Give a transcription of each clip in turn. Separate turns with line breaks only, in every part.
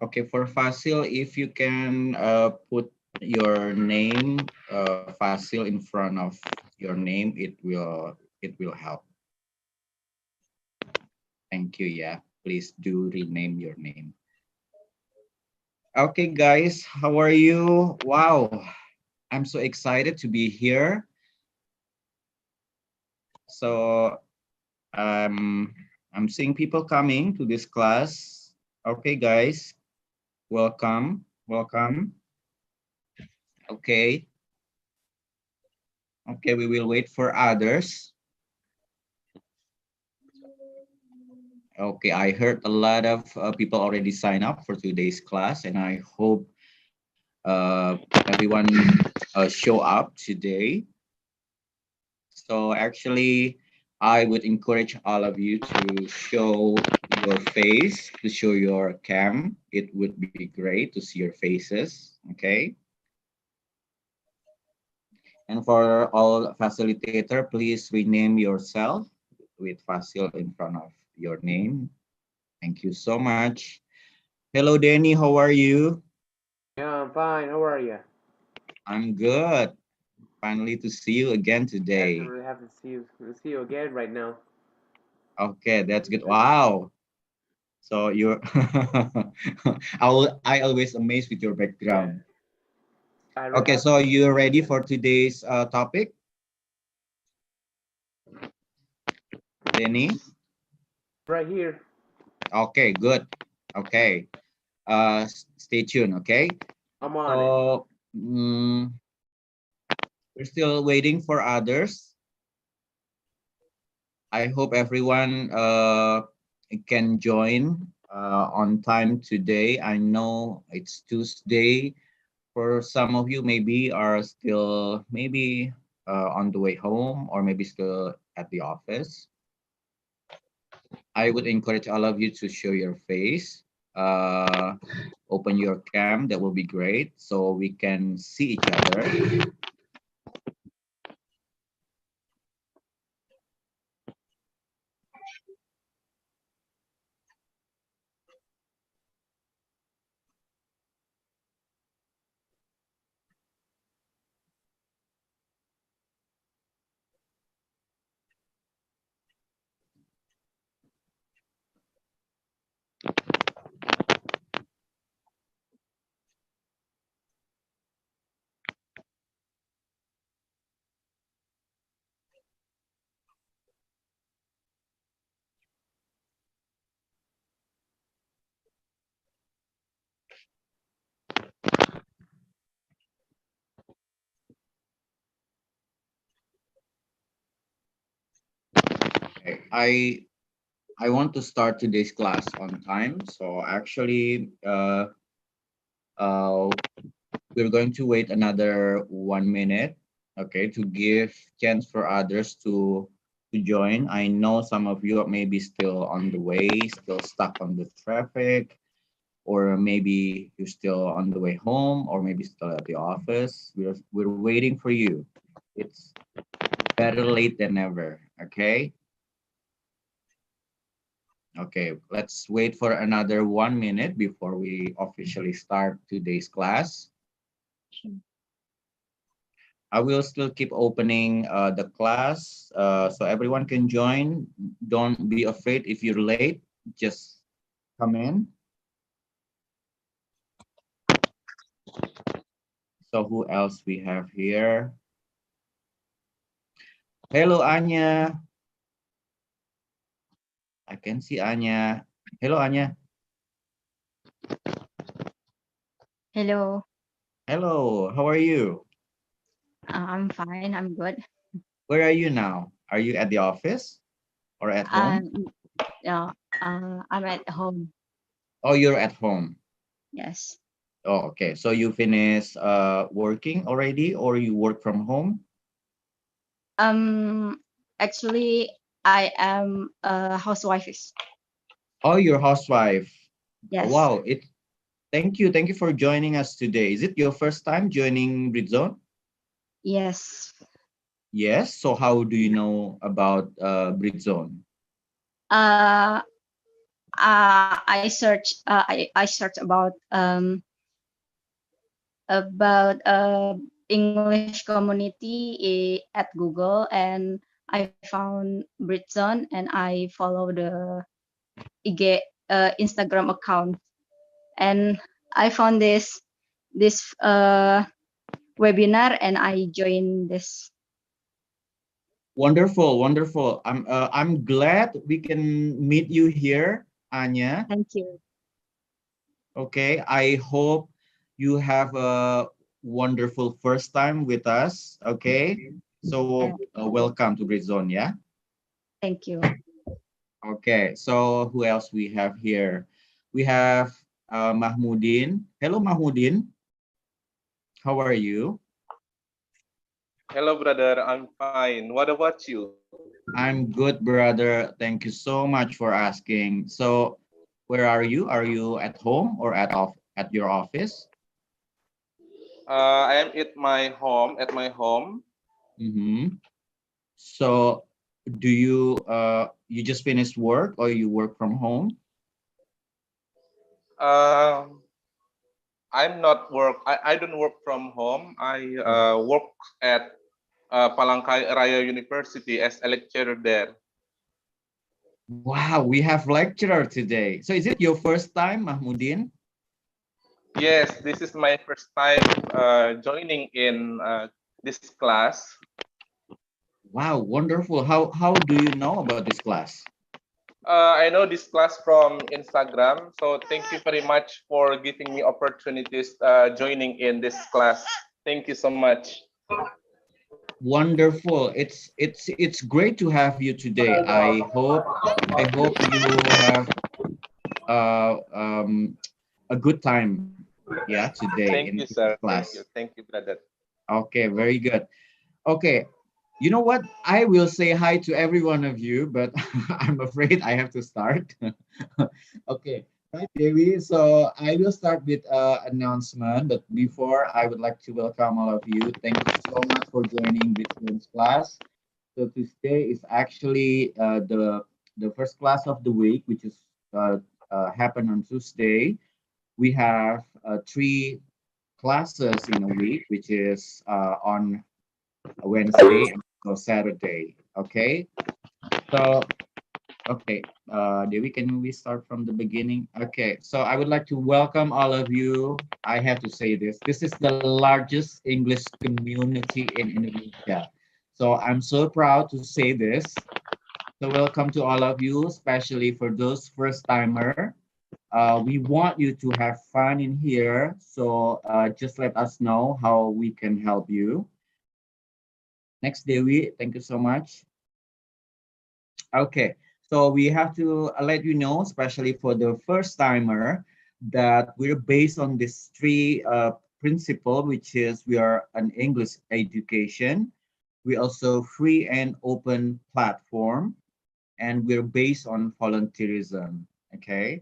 Okay, for Fasil, if you can put your name, Fasil, in front of your name, it will help. Thank you. Yeah, please do rename your name. Okay, guys, how are you? Wow, I'm so excited to be here. So I'm seeing people coming to this class. Okay, guys, welcome, welcome. Okay, okay, we will wait for others. Okay, I heard a lot of people already sign up for today's class, and I hope everyone show up today. So actually, I would encourage all of you to show your face, to show your cam. It would be great to see your faces. Okay. And for all facilitator, please rename yourself with Fasil in front of your name. Thank you so much. Hello, Danny. How are you?
Yeah, I'm fine. How are you?
I'm good. Finally to see you again
Yes, I'm
today.
really happy to see you again right now.
Okay, that's good. Wow. So you're I always amazed with your
Yeah,
background.
I really
Okay,
happy
so
to
you're
see you
ready
again.
for today's topic, Denny?
Right here.
Okay, good. Okay. Stay tuned, okay?
I'm on it.
So we're still waiting for others. I hope everyone can join on time today. I know it's Tuesday. For some of you, maybe are still maybe on the way home or maybe still at the office. I would encourage all of you to show your face, uh, open your cam. That will be great, so we can see each other. Okay. I want to start today's class on time. So actually, uh, we're going to wait another 1 minute, okay, to give chance for others to join. I know some of you may be still on the way, still stuck on the traffic, or maybe you're still on the way home, or maybe still at the office. We're waiting for you. It's better late than never. Okay. Okay, let's wait for another 1 minute before we officially start today's class. I will still keep opening the class so everyone can join. Don't be afraid if you're late, just come in. So who else we have here? Hello, Anya. I can see Anya. Hello, Anya.
Hello,
Hello, how are you?
I'm fine. I'm good.
Where are you now? Are you at the office or at home?
Um, I'm at home.
Oh, you're at home.
Yes.
Oh, okay. So you finish working already or you work from home?
Um, Actually, I am a housewife.
Oh, you're housewife.
Yes.
Wow, thank you for joining us today. Is it your first time joining Britzone?
Yes.
Yes. So how do you know about Britzone?
Uh, I search about English community at Google, and I found Britzone, and I follow the IG Instagram account, and I found this webinar, and I joined this.
Wonderful, wonderful. I'm glad we can meet you here, Anya.
Thank you.
Okay, I hope you have a wonderful first time with us. Okay, so
Uh,
welcome to Britzone. Yeah.
Thank you.
Okay, so who else we have here? We have Mahmudin. Hello, Mahmudin. How are you?
Hello, brother. I'm fine. What about you?
I'm good, brother. Thank you so much for asking. So, where are you? Are you at home or at your office?
I am at my home.
Mm-hmm. So, do you just finished work or you work from home?
Uh, I'm not work. I don't work from home. I work at Palangka Raya University as a lecturer there.
Wow, we have lecturer today. So, is it your first time, Mahmudin?
Yes, this is my first time joining in this class.
Wow, wonderful. How do you know about this class?
I know this class from Instagram, so thank you very much for giving me opportunities joining in this class. Thank you so much.
Wonderful. It's great to have you today. I hope you have a good time, yeah, today
Thank
in
you,
this
sir.
class.
Thank you, brother.
Okay, very good. Okay, you know what? I will say hi to every one of you, but I'm afraid I have to start. Okay, right, Devi. So I will start with announcement, but before I would like to welcome all of you. Thank you so much for joining this month's class. So today is actually the first class of the week, which is happened on Tuesday. We have three classes in a week, which is on Wednesday and also Saturday. Okay, so okay, Devi, can we start from the beginning? Okay, so I would like to welcome all of you. I have to say this. This is the largest English community in Indonesia. So I'm so proud to say this. So welcome to all of you, especially for those first timer. We want you to have fun in here. So just let us know how we can help you. Next, Dewi, thank you so much. Okay, so we have to let you know, especially for the first timer, that we're based on this three principle, which is we are an English education. We also free and open platform, and we're based on volunteerism. Okay.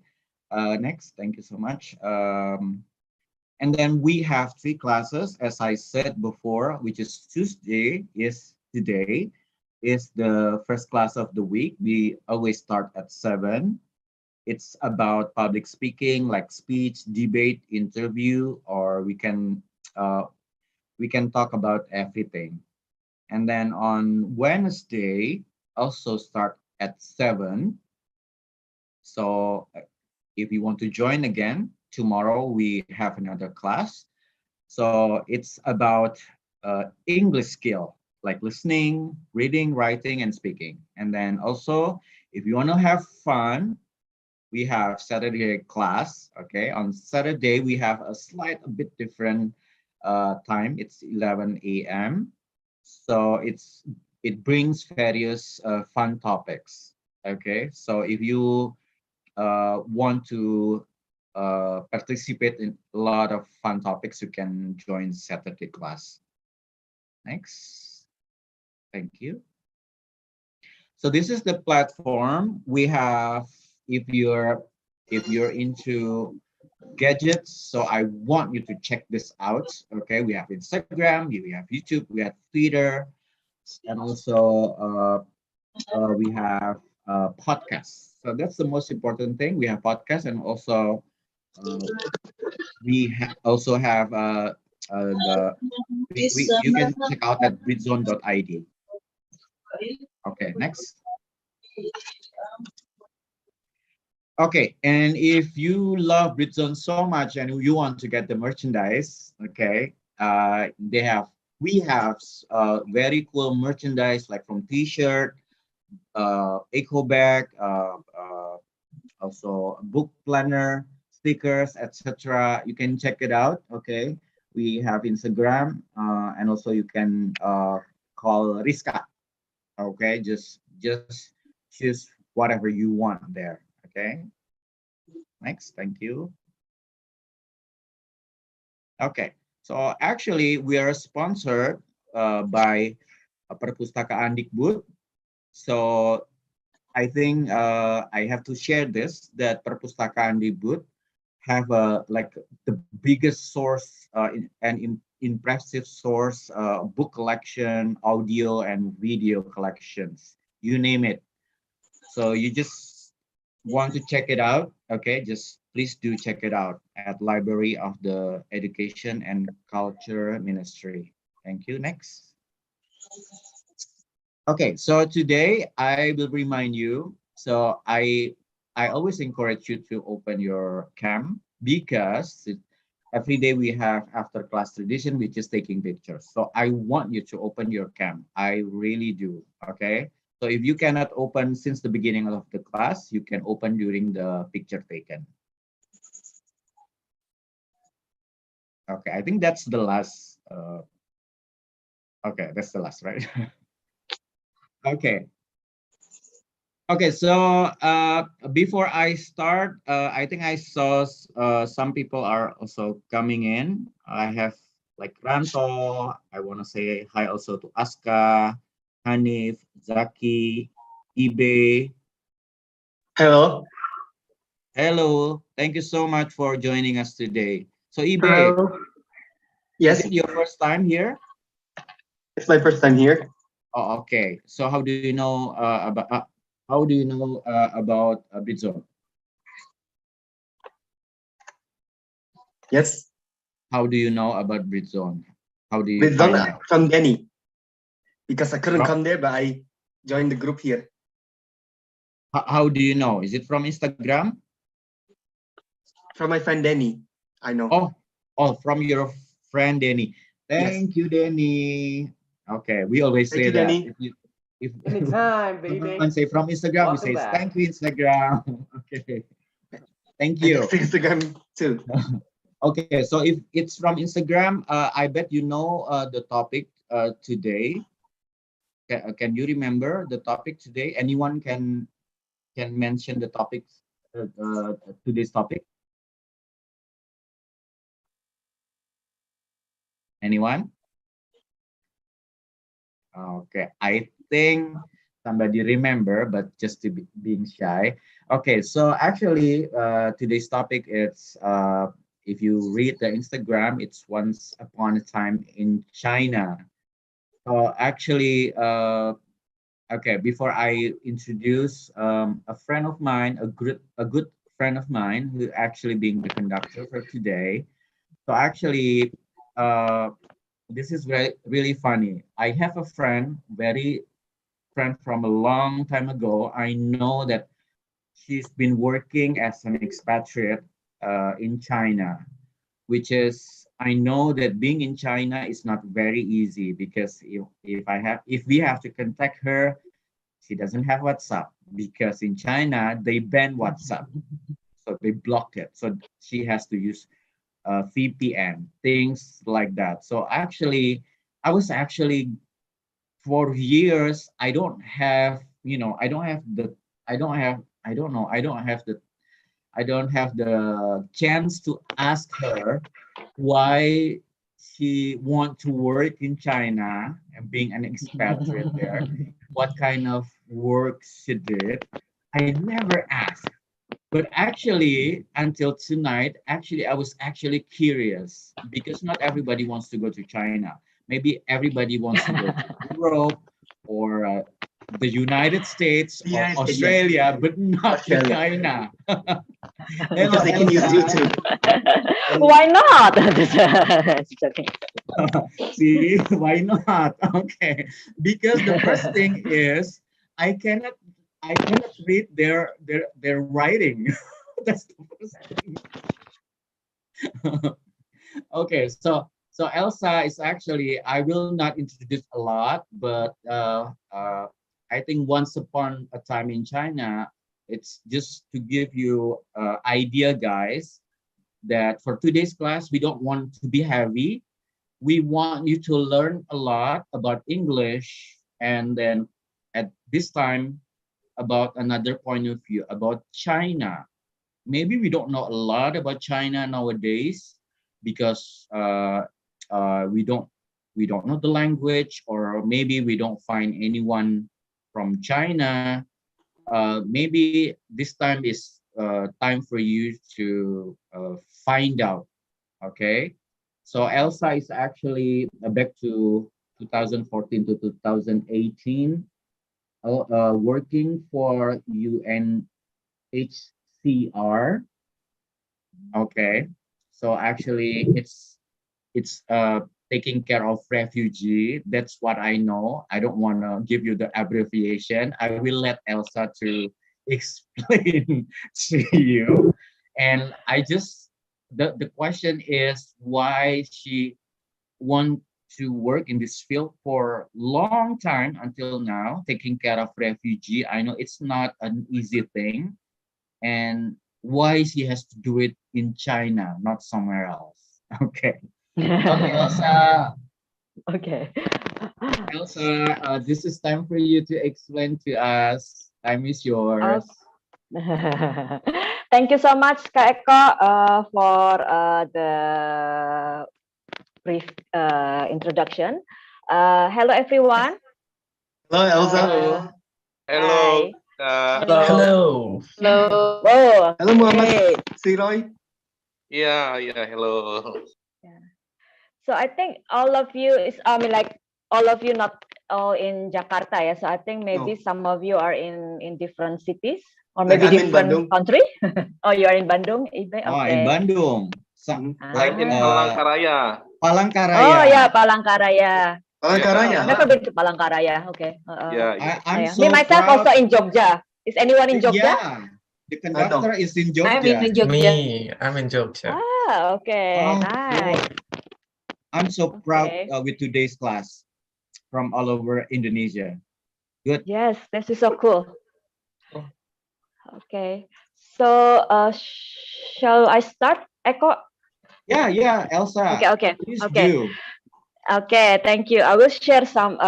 Next, thank you so much. And then we have three classes, as I said before, which is Tuesday is today, is the first class of the week. We always start at 7. It's about public speaking, like speech, debate, interview, or we can talk about everything. And then on Wednesday, also start at 7. So if you want to join again, tomorrow we have another class. So it's about English skill, like listening, reading, writing, and speaking. And then also, if you want to have fun, we have Saturday class. Okay, on Saturday we have a bit different time. It's 11 a.m. So it brings various fun topics. Okay, so if you want to participate in a lot of fun topics, you can join Saturday class. Next, thank you. So this is the platform we have. If you're into gadgets, so I want you to check this out. Okay, we have Instagram, we have YouTube, we have Twitter, and also we have podcasts. So that's the most important thing. We have podcast, and also also have the you can check out at britzone.id. Okay, next. Okay, and if you love Britzone so much and you want to get the merchandise, okay, we have very cool merchandise like from T-shirt, eco bag, also book planner, stickers, etc. You can check it out. Okay, we have Instagram, and also you can call Riska. Okay, just choose whatever you want there. Okay, next, thank you. Okay, so actually we are sponsored by Perpustakaan Dikbud. So I think I have to share this that Perpustakaan Dikbud have like the biggest source impressive source book collection, audio and video collections, you name it. So you just want to check it out, okay, just please do check it out at Library of the Education and Culture Ministry. Thank you. Next. Okay, so today I will remind you. So I always encourage you to open your cam because every day we have after class tradition, which is taking pictures. So I want you to open your cam. I really do. Okay. So if you cannot open since the beginning of the class, you can open during the picture taken. Okay, I think that's the last. Okay, that's the last, right? Okay. Okay, so before I start, I think I saw some people are also coming in. I have like Ranto. I want to say hi also to Aska, Hanif, Zaki, Ibe.
Hello.
Hello, thank you so much for joining us today. So Ibe,
Hello.
is
Yes,
it your first time here?
it's my first time here.
Oh, okay. So how do you know about Britzone?
Yes,
How do you know about Britzone? How do you
with Zong
find out?
from Denny because I couldn't
From,
come there, but I joined the group here
how do you know? Is it from Instagram?
from my friend Denny. I know.
Oh, oh, from your friend Danny.
Yes.
Thank you, Danny. Okay, we always
Thank
say
you,
that.
Denny.
If
Anytime,
someone
baby.
say from Instagram, we
Welcome
say
back.
thank you, Instagram. Okay, thank
And
you.
it's Instagram too.
Okay, so if it's from Instagram, I bet you know the topic today. Can you remember the topic today? Anyone can mention the topics today's topic? Anyone? Okay, I think somebody remember, but just to be being shy. Okay, so actually, today's topic is if you read the Instagram, it's once upon a time in China. So actually, okay, before I introduce a friend of mine, a good friend of mine who actually being the conductor for today. So actually, uh, this is really funny. I have a friend, very friend from a long time ago. I know that she's been working as an expatriate in China, which is I know that being in China is not very easy because if we have to contact her, she doesn't have WhatsApp because in China they ban WhatsApp, so they blocked it. So she has to use VPN, things like that. So actually, I was actually for years I don't have, I don't have the, I don't have, I don't know, I don't have the chance to ask her why she want to work in China and being an expatriate there, what kind of work she did. I never asked. But actually, until tonight, actually, I was actually curious because not everybody wants to go to China. Maybe everybody wants to go to Europe or the United States
The
or
United States, yeah.
Australia, but not to
Australia.
China. Hello,
Because they can use
Elsa.
YouTube. And
Why not? Just joking.
See, why not? Okay, because the first thing is I cannot read their writing. That's the first thing. Okay, so Elsa is actually, I will not introduce a lot, but I think once upon a time in China, it's just to give you idea, guys, that for today's class we don't want to be heavy. We want you to learn a lot about English, and then at this time about another point of view about China. Maybe we don't know a lot about China nowadays because we don't know the language, or maybe we don't find anyone from China. Maybe this time is time for you to find out. Okay, so Elsa is actually back to 2014 to 2018, working for UNHCR. Okay, so actually it's taking care of refugee. That's what I know. I don't want to give you the abbreviation. I will let Elsa to explain to you. And I just the question is why she want to work in this field for long time until now, taking care of refugee. I know it's not an easy thing, and why she has to do it in China, not somewhere else. Okay. Okay, Elsa.
Okay.
Elsa, this is time for you to explain to us. Time is yours.
Thank you so much, Kak Eko, for the brief introduction. Hello, everyone.
hello, Elsa.
Uh,
Hello.
Hi.
Hello.
Hello.
Oh,
Hello, Muhammad
okay.
Siroy.
Yeah, hello.
So I think all of you is, I mean, like all of you not all in Jakarta, yeah. So I think maybe
No.
some of you are in different cities or
Like
maybe
I'm in
different
Bandung.
country. Oh, you are in Bandung, Ibe?
Oh, in
Okay.
Bandung.
Mhm.
I'm in
Ah.
Palangkaraya.
Palangkaraya.
Oh yeah, Palangkaraya.
Palangkaraya.
I've never been to Palangkaraya. Okay.
Yeah.
I'm
Yeah. Me
so
myself
proud.
also in Jogja. Is anyone in Jogja?
Yeah, the conductor
No.
is in
I'm in
Jogja.
Jogja.
I'm in Jogja.
Ah, okay.
Oh,
Nice.
cool. I'm so proud
Okay.
with today's class from all over Indonesia. Good.
Yes, this is so cool. Okay. So, shall I start, Eko?
Yeah, Elsa.
Okay.
Please
Okay.
do.
Okay, thank you. I will share some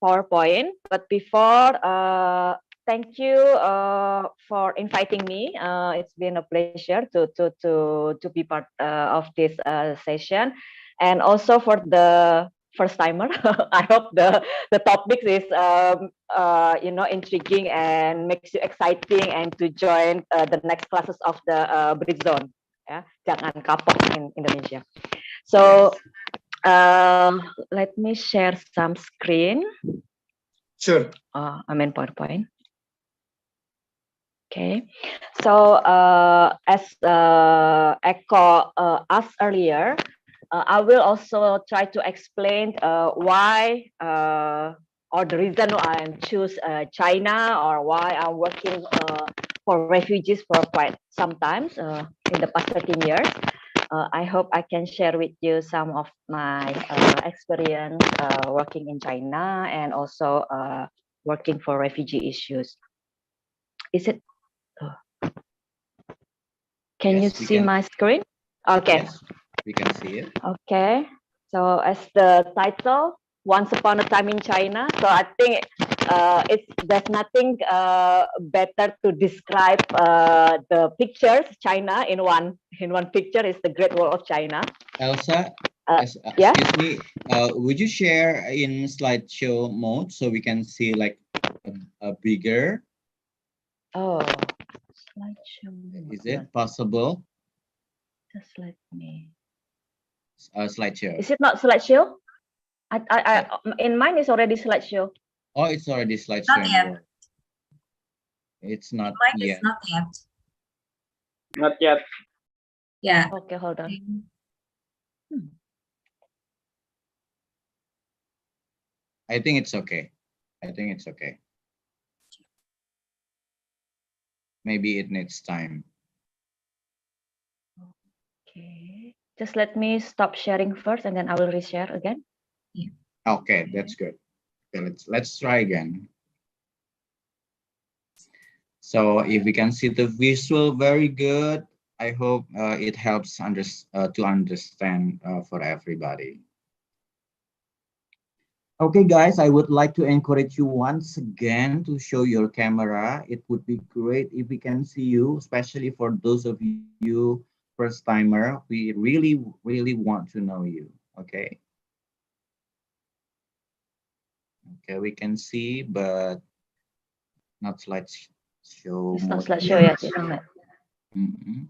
PowerPoint, but before, thank you for inviting me. It's been a pleasure to be part of this session, and also for the first timer. I hope the topic is intriguing and makes you exciting and to join the next classes of the Britzone. Ya, jangan kapok in Indonesia. So. Let me share some screen.
Sure.
I'm in PowerPoint. Okay. So as Eko asked earlier, I will also try to explain why or the reason I choose China, or why I'm working for refugees for quite some time in the past 13 years. I hope I can share with you some of my experience working in China and also working for refugee issues. Is it? Can you
Yes, we
see
can.
my screen? Okay.
Yes, we can see it.
Okay. So as the title, Once Upon a Time in China. So I think there's nothing better to describe the pictures China in one picture is the Great Wall of China.
Elsa,
Yeah.
excuse me. Would you share in slideshow mode so we can see like a bigger?
Oh, slideshow.
Is it possible?
Just let me.
Slideshow.
Is it not slideshow? I in mine is already slideshow.
Oh, it's already slide
Not
showing.
yet.
It's not
Mine is
yet.
not yet.
Not yet.
Yeah.
Okay, hold on.
I think it's okay. I think it's okay. Maybe it needs time.
Okay. Just let me stop sharing first, and then I will reshare again.
Okay, that's good. Okay, let's try again. So if we can see the visual very good, I hope it helps to understand for everybody. Okay, guys, I would like to encourage you once again to show your camera. It would be great if we can see you, especially for those of you first timer. We really want to know you. Okay. Okay, we can see, but not slideshow
It's not
mode
slideshow
yet.
yet, isn't it?
Mhm.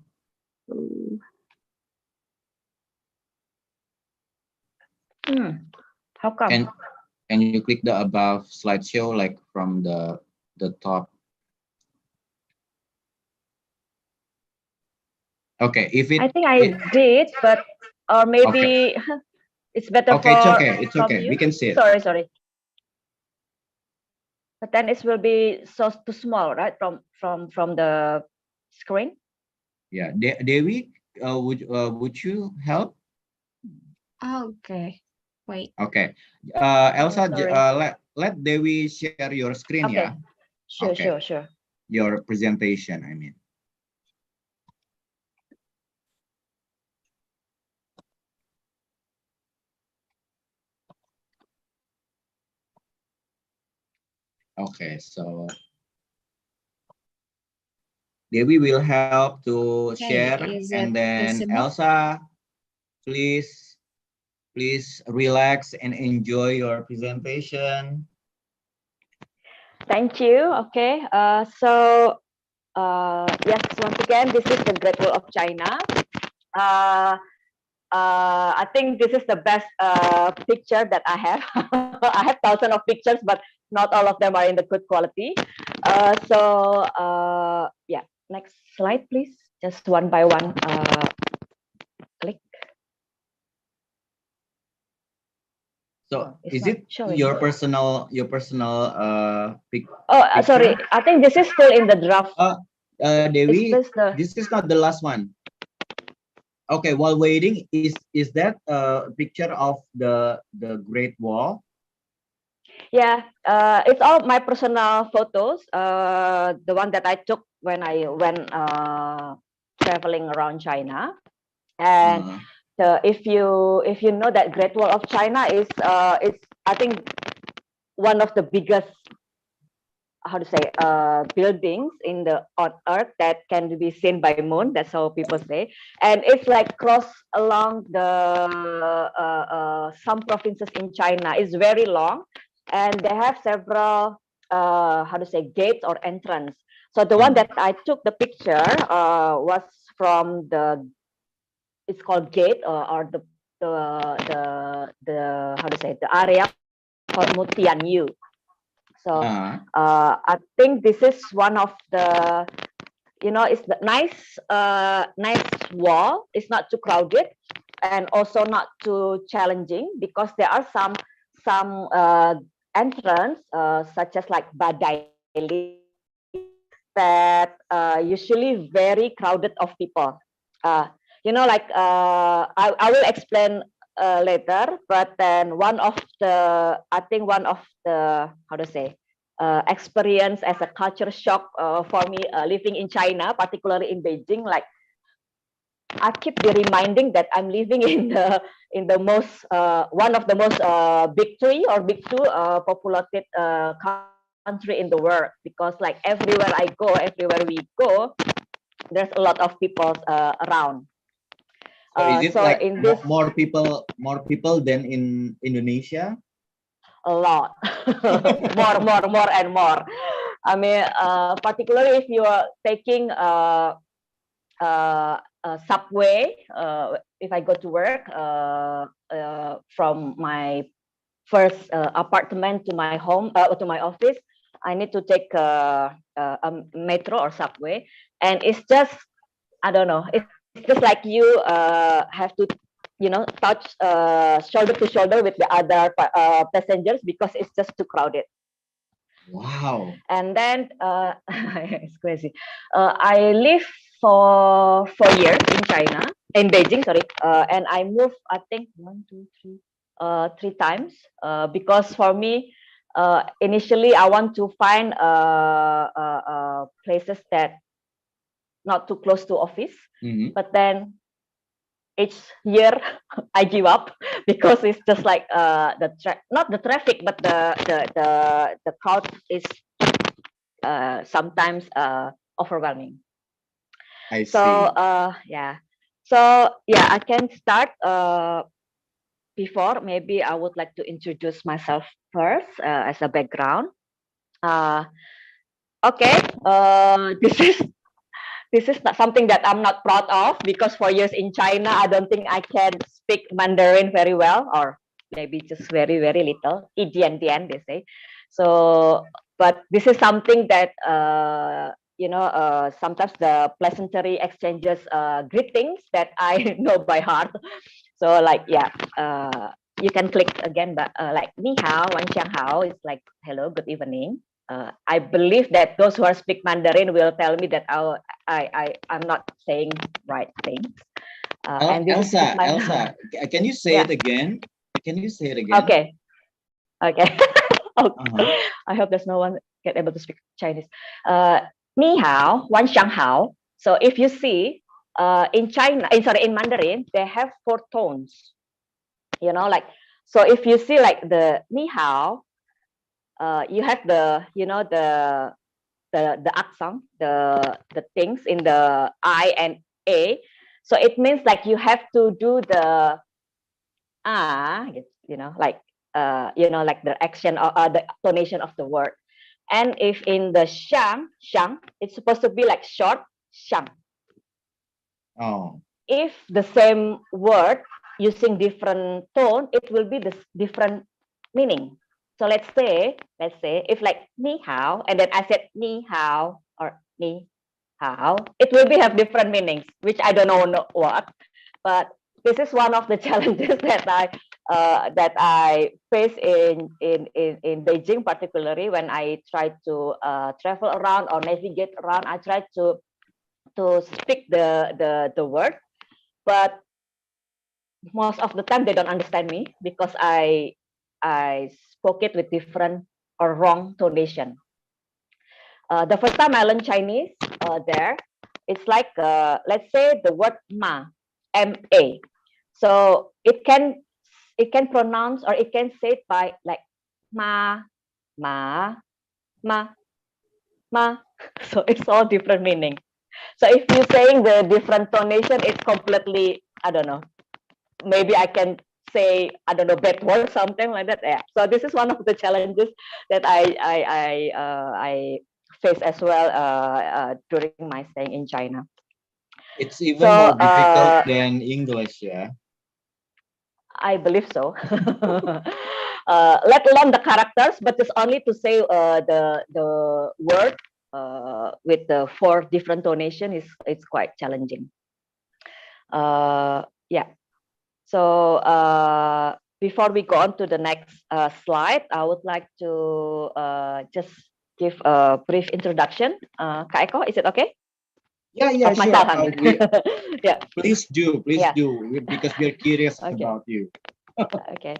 How come?
Can you click the above slideshow like from the top? Okay, if
I
it,
think I did, but or
okay,
maybe it's better
okay, it's
for
okay, it's
from
okay.
you.
We can see it.
Sorry. But then it will be so too small, right? From the screen.
Yeah, Devi, would you help?
Okay. Wait.
Okay,
Oh,
Elsa,
sorry.
let Devi share your screen.
Okay.
Yeah. Okay,
Sure.
your presentation. I mean. Okay, so Devi will help to
Okay.
share,
Is
and
it
then
visible?
Elsa, please relax and enjoy your presentation.
Thank you. Okay. Yes, once again, this is the Great Wall of China. I think this is the best picture that I have. I have thousands of pictures, but not all of them are in the good quality. Yeah, next slide, please. Just one by one. Click.
So
It's
is
not
it
showing.
your personal
Oh, sorry.
picture?
I think this is still in the draft. It's
Devi,
just the.
this is not the last one. Okay, while waiting, is that a picture of the Great Wall?
Yeah, it's all my personal photos. The one that I took when I went traveling around China. And if you know that Great Wall of China is I think one of the biggest, how to say, buildings on Earth that can be seen by moon. That's how people say. And it's like cross along some provinces in China. It's very long, and they have several how to say, gates or entrance. So the one that I took the picture was from it's called gate, or the how to say, the area called Mutianyu. So I think this is one of the, it's the nice wall. It's not too crowded and also not too challenging, because there are some entrance such as like Badaili that usually very crowded of people. I will explain later, but then I think one of the, how to say, experience as a culture shock for me living in China, particularly in Beijing. Like, I keep be reminding that I'm living in the most one of the most big three or big two populated country in the world, because like everywhere we go, there's a lot of people around.
So is it
So
like
in this,
more people than in Indonesia?
a lot, more and more. I mean, particularly if you are taking a subway, if I go to work from my first apartment to my home, to my office, I need to take a metro or subway, and it's just, I don't know, it's just like you have to, touch shoulder to shoulder with the other passengers because it's just too crowded.
Wow.
And then it's crazy. I live for 4 years in China, in Beijing, sorry, and I moved, I think, 3 times because for me, initially I want to find places that not too close to office,
Mhm.
but then each year I give up because it's just like not the traffic, but the crowd is sometimes overwhelming.
I
So
see.
yeah, so yeah, I can start. Before, maybe I would like to introduce myself first as a background. Uh, okay, this is not something that I'm not proud of because 4 years in China, I don't think I can speak Mandarin very well, or maybe just very, very little. Idian dian, they say. So, but this is something that, sometimes the pleasantry exchanges greetings that I know by heart. So like, yeah, you can click again, but like ni hao, wan xiang hao is like hello, good evening. I believe that those who are speak Mandarin will tell me that I'm not saying right things. And this is my
Elsa, can you say
yeah.
it again? Can you say it again?
Okay. Okay.
Uh-huh.
I hope there's no one get able to speak Chinese. Ni hao, wan xiang hao. So if you see in China, in Mandarin, they have 4 tones. Like, so if you see like the ni hao, you have the accent, the things in the I and A. So it means like you have to do the like like the action or the tonation of the word. And if in the shang, it's supposed to be like short shang.
Oh.
If the same word using different tone, it will be this different meaning. So let's say if like ni hao, and then I said ni hao or ni hao, it will be have different meanings, which I don't know what. But this is one of the challenges that I face in Beijing, particularly when I try to travel around or navigate around. I try to speak the word, but most of the time they don't understand me because I spoke it with different or wrong tonation. The first time I learned Chinese there, it's like let's say the word ma. So it can pronounce or it can say it by like ma ma ma ma. So it's all different meaning. So if you're saying the different tonation, it's completely, I don't know, maybe I can say, I don't know, bad word, something like that. Yeah. So this is one of the challenges that I face as well during my staying in China.
It's even more
So
difficult than English, yeah.
I believe so. Let alone the characters, but it's only to say the word with the 4 different tonation is it's quite challenging. Yeah. So before we go on to the next slide, I would like to just give a brief introduction. Kak Eko, is it okay?
Yeah,
Of
sure.
myself, I mean. Yeah.
Please do,
Yeah.
because we're curious
Okay.
about you.
Okay.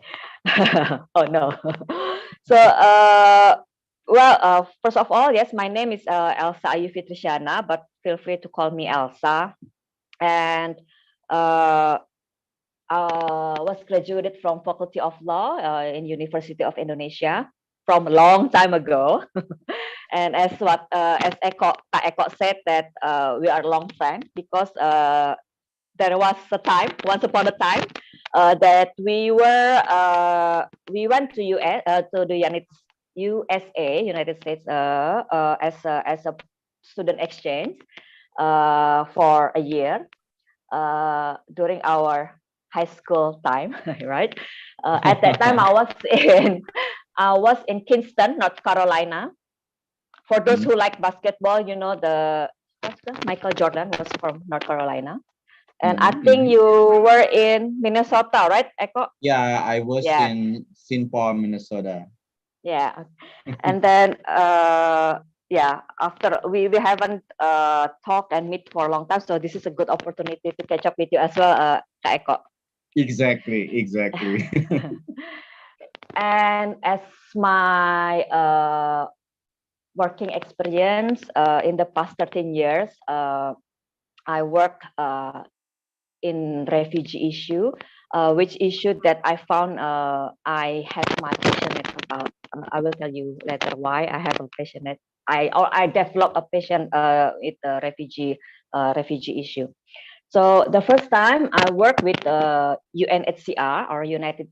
Oh no. So first of all, yes, my name is Elsza A Fitrishiana, but feel free to call me Elsa. And was graduated from Faculty of Law in University of Indonesia from a long time ago. And as Kak Eko said that we are long friends because there was a time, once upon a time, that we went to the USA, United States, as a student exchange for a year during our high school time, right? At that time, I was in Kingston, North Carolina. For those who like basketball, you know Michael Jordan was from North Carolina, and I think you were in Minnesota, right, Eko?
Yeah, I was
Yeah.
in St. Paul, Minnesota.
Yeah, and then yeah, after we haven't talked and meet for a long time, so this is a good opportunity to catch up with you as well, Kak Eko.
Exactly, exactly.
And as my working experience in the past 13 years, I work in refugee issue, which issue that I found I have my passionate about. I will tell you later why I have a passionate. I developed a passion with the refugee issue. So the first time I worked with UNHCR, or United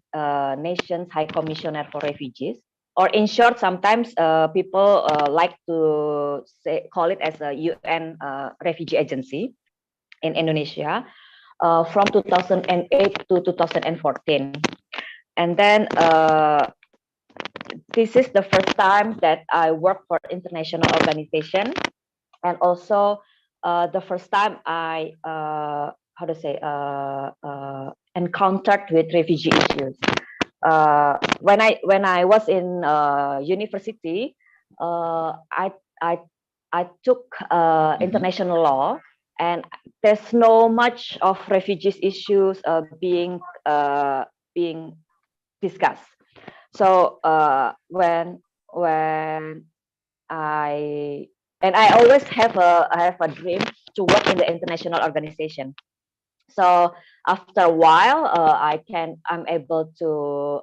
Nations High Commissioner for Refugees, or in short, sometimes people like to call it as a UN Refugee Agency in Indonesia, from 2008 to 2014. And then this is the first time that I work for international organization, and also the first time I encountered with refugee issues. When I was in university, I took international law, and there's no much of refugees issues being discussed. So when I always have a dream to work in the international organization. So after a while, I'm able to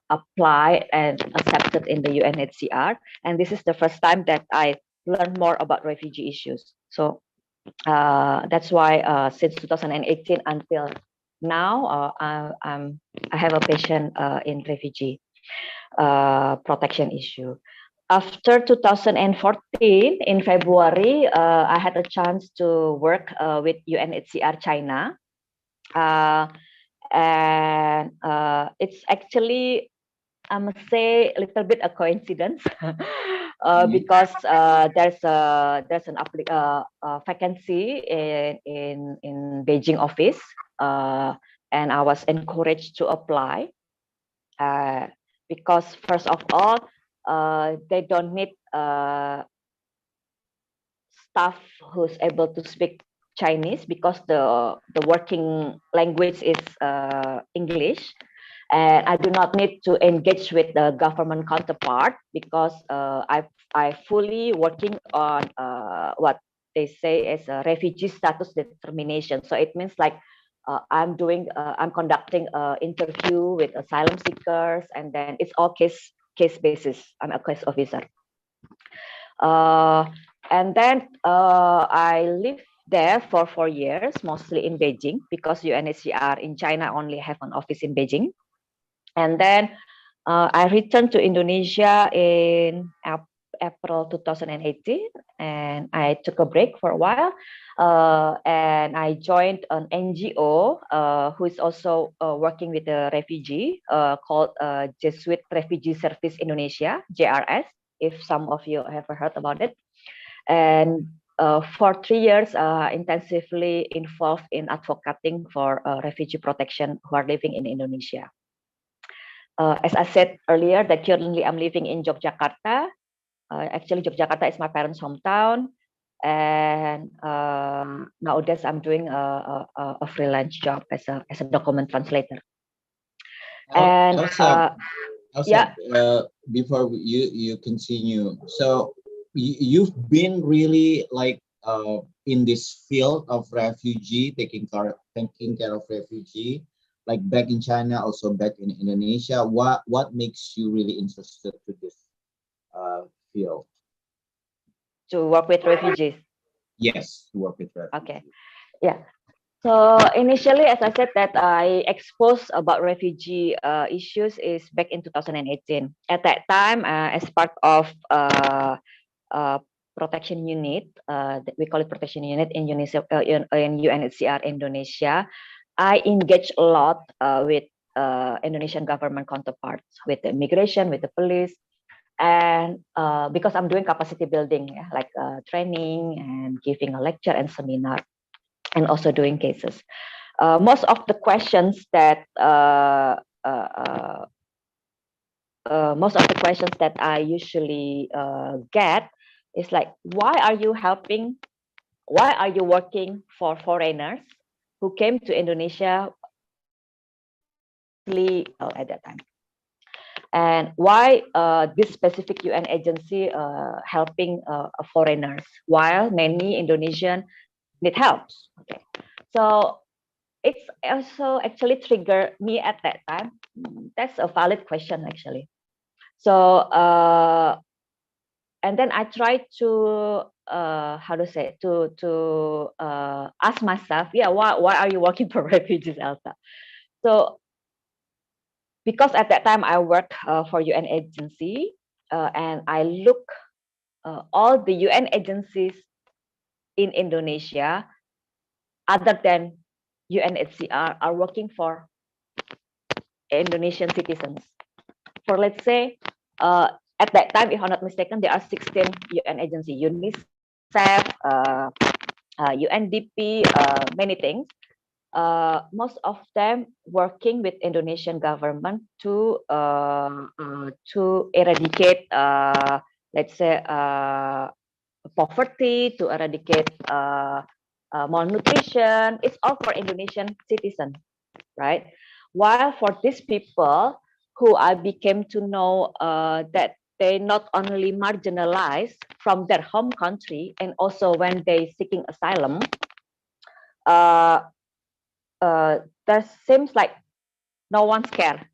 apply and accepted in the UNHCR, and this is the first time that I learned more about refugee issues. So that's why since 2018 until now, I have a passion in refugee protection issue. After 2014, in February, I had a chance to work with UNHCR China. And it's actually, I must say, a little bit a coincidence because there's an vacancy in Beijing office, and I was encouraged to apply because first of all, they don't need staff who's able to speak Chinese, because the working language is English, and I do not need to engage with the government counterpart, because I fully working on what they say is a refugee status determination. So it means like I'm conducting an interview with asylum seekers, and then it's all case basis. I'm a case officer. And then I lived there for 4 years, mostly in Beijing, because UNHCR in China only have an office in Beijing. And then I returned to Indonesia in April 2018, and I took a break for a while, and I joined an NGO who is also working with the refugee, called Jesuit Refugee Service Indonesia, JRS, if some of you have heard about it. And for 3 years, intensively involved in advocating for refugee protection who are living in Indonesia. As I said earlier, that currently I'm living in Yogyakarta. Actually, Yogyakarta is my parents' hometown, and nowadays I'm doing a freelance job as a document translator. And
Elsza,
yeah.
Before you continue, so you've been really like in this field of refugee, taking care of refugee, like back in China, also back in Indonesia. What makes you really interested to this field?
To work with refugees.
Yes, to work with refugees.
Okay, yeah. So initially, as I said, that I exposed about refugee issues is back in 2018. At that time, as part of protection unit, we call it protection unit in UNHCR Indonesia. I engage a lot with Indonesian government counterparts, with the immigration, with the police, and because I'm doing capacity building, yeah, like training and giving a lecture and seminar, and also doing cases. Most of the questions that I usually get is like, why are you helping? Why are you working for foreigners who came to Indonesia at that time? And why this specific UN agency helping foreigners while many Indonesian need help? Okay, so it's also actually triggered me at that time. That's a valid question actually. So and then I try to how to say to ask myself, yeah, why are you working for refugees, Elsa? So because at that time I worked for UN agency, and I look all the UN agencies in Indonesia other than UNHCR are working for Indonesian citizens. For let's say at that time, if I'm not mistaken, there are 16 UN agencies, UNICEF, UNDP, many things. Most of them working with Indonesian government to eradicate, let's say, poverty, to eradicate malnutrition. It's all for Indonesian citizens, right? While for these people who I became to know that they not only marginalized from their home country, and also when they seeking asylum, there seems like no one's care.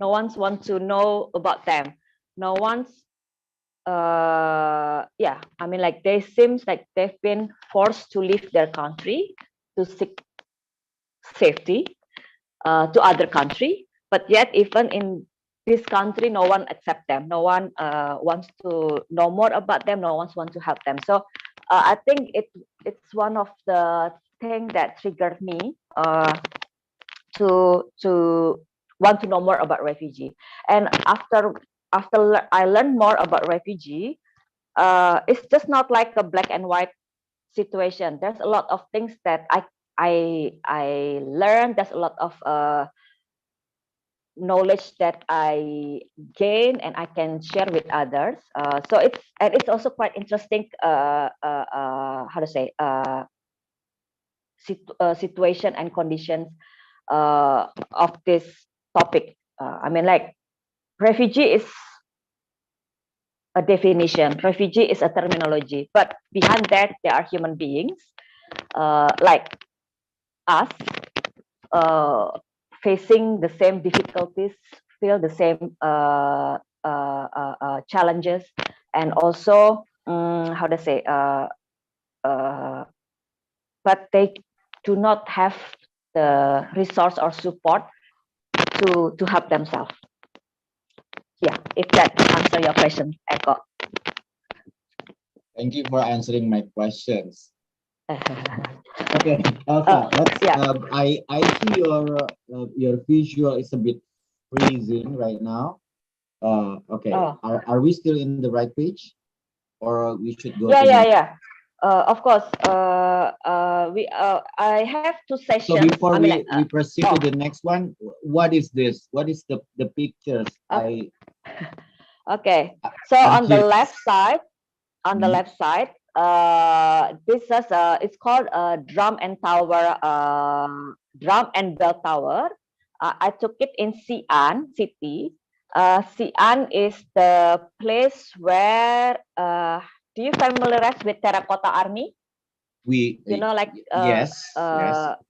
No one's want to know about them. No one's, yeah, I mean, like they seems like they've been forced to leave their country to seek safety to other country, but yet even in this country, no one accept them. No one wants to know more about them. No one wants to help them. So I think it's one of the thing that triggered me to want to know more about refugee. And after I learned more about refugee, it's just not like a black and white situation. There's a lot of things that I learned. There's a lot of knowledge that I gain and I can share with others. So it's also quite interesting. How to say situation and conditions of this topic. I mean, like refugee is a definition. Refugee is a terminology, but behind that there are human beings like us, facing the same difficulties, feel the same challenges, and also how to say, but they do not have the resource or support to help themselves. Yeah, if that answer your question, Eko.
Thank you for answering my questions. Okay, Elsa, let's.
Yeah.
I see your visual is a bit freezing right now. Okay.
Oh.
Are we still in the right page, or we should go?
Yeah. Of course. I have two sessions.
So before
I mean,
we proceed to the next one, what is this? What is the pictures?
Okay. So on the left side, this is it's called a drum and bell tower. I took it in Xi'an city. Xi'an is the place where do you familiarize with Terracotta Army? You know, like
yes.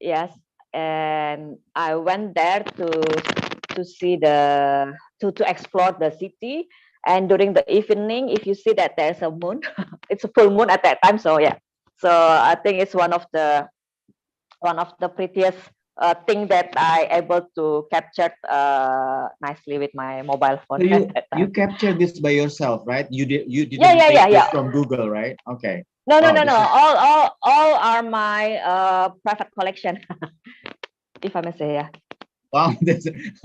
Yes. And I went there to see to explore the city. And during the evening, if you see that there's a moon, it's a full moon at that time. So yeah, so I think it's one of the prettiest thing that I able to capture nicely with my mobile phone.
So you captured this by yourself, right? You didn't
yeah.
this from Google, right? Okay.
No. All are my private collection. if I may say. Yeah.
Wow,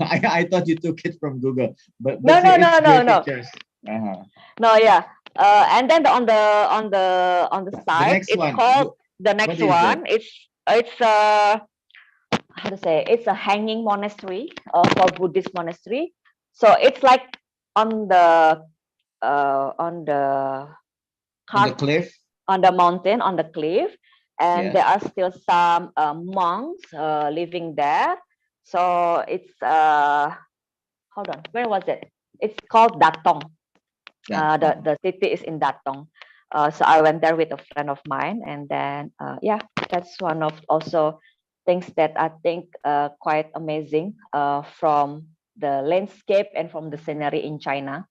I thought you took it from Google, but
No,
see,
no,
it's
no, no,
great
no.
pictures. Uh-huh.
No, yeah. And then on the
The
side,
next
it's
one,
called the
what
next
is it?
one. It's how to say? It's a hanging monastery for Buddhist monastery. So it's like on the
On the
heart
cliff?
on the mountain on the cliff, and
Yes.
there are still some monks living there. So it's hold on, where was it? It's called Datong. The city is in Datong. So I went there with a friend of mine, and then yeah, that's one of also things that I think quite amazing from the landscape and from the scenery in China.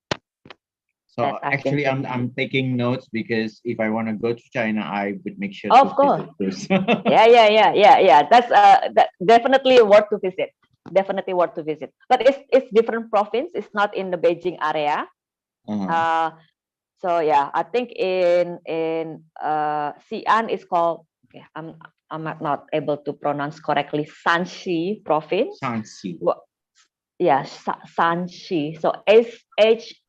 So
that I've been
actually, I'm
thinking.
taking notes because if I want to go to China, I would make sure
Of
to
course.
visit this.
Yeah. That's that definitely worth to visit. Definitely worth to visit. But it's different province. It's not in the Beijing area.
Uh-huh.
So yeah, I think in Xi'an is called. Okay, I'm not able to pronounce correctly. Shanxi province.
Shanxi.
Yeah, Shanxi. So SHAANXY.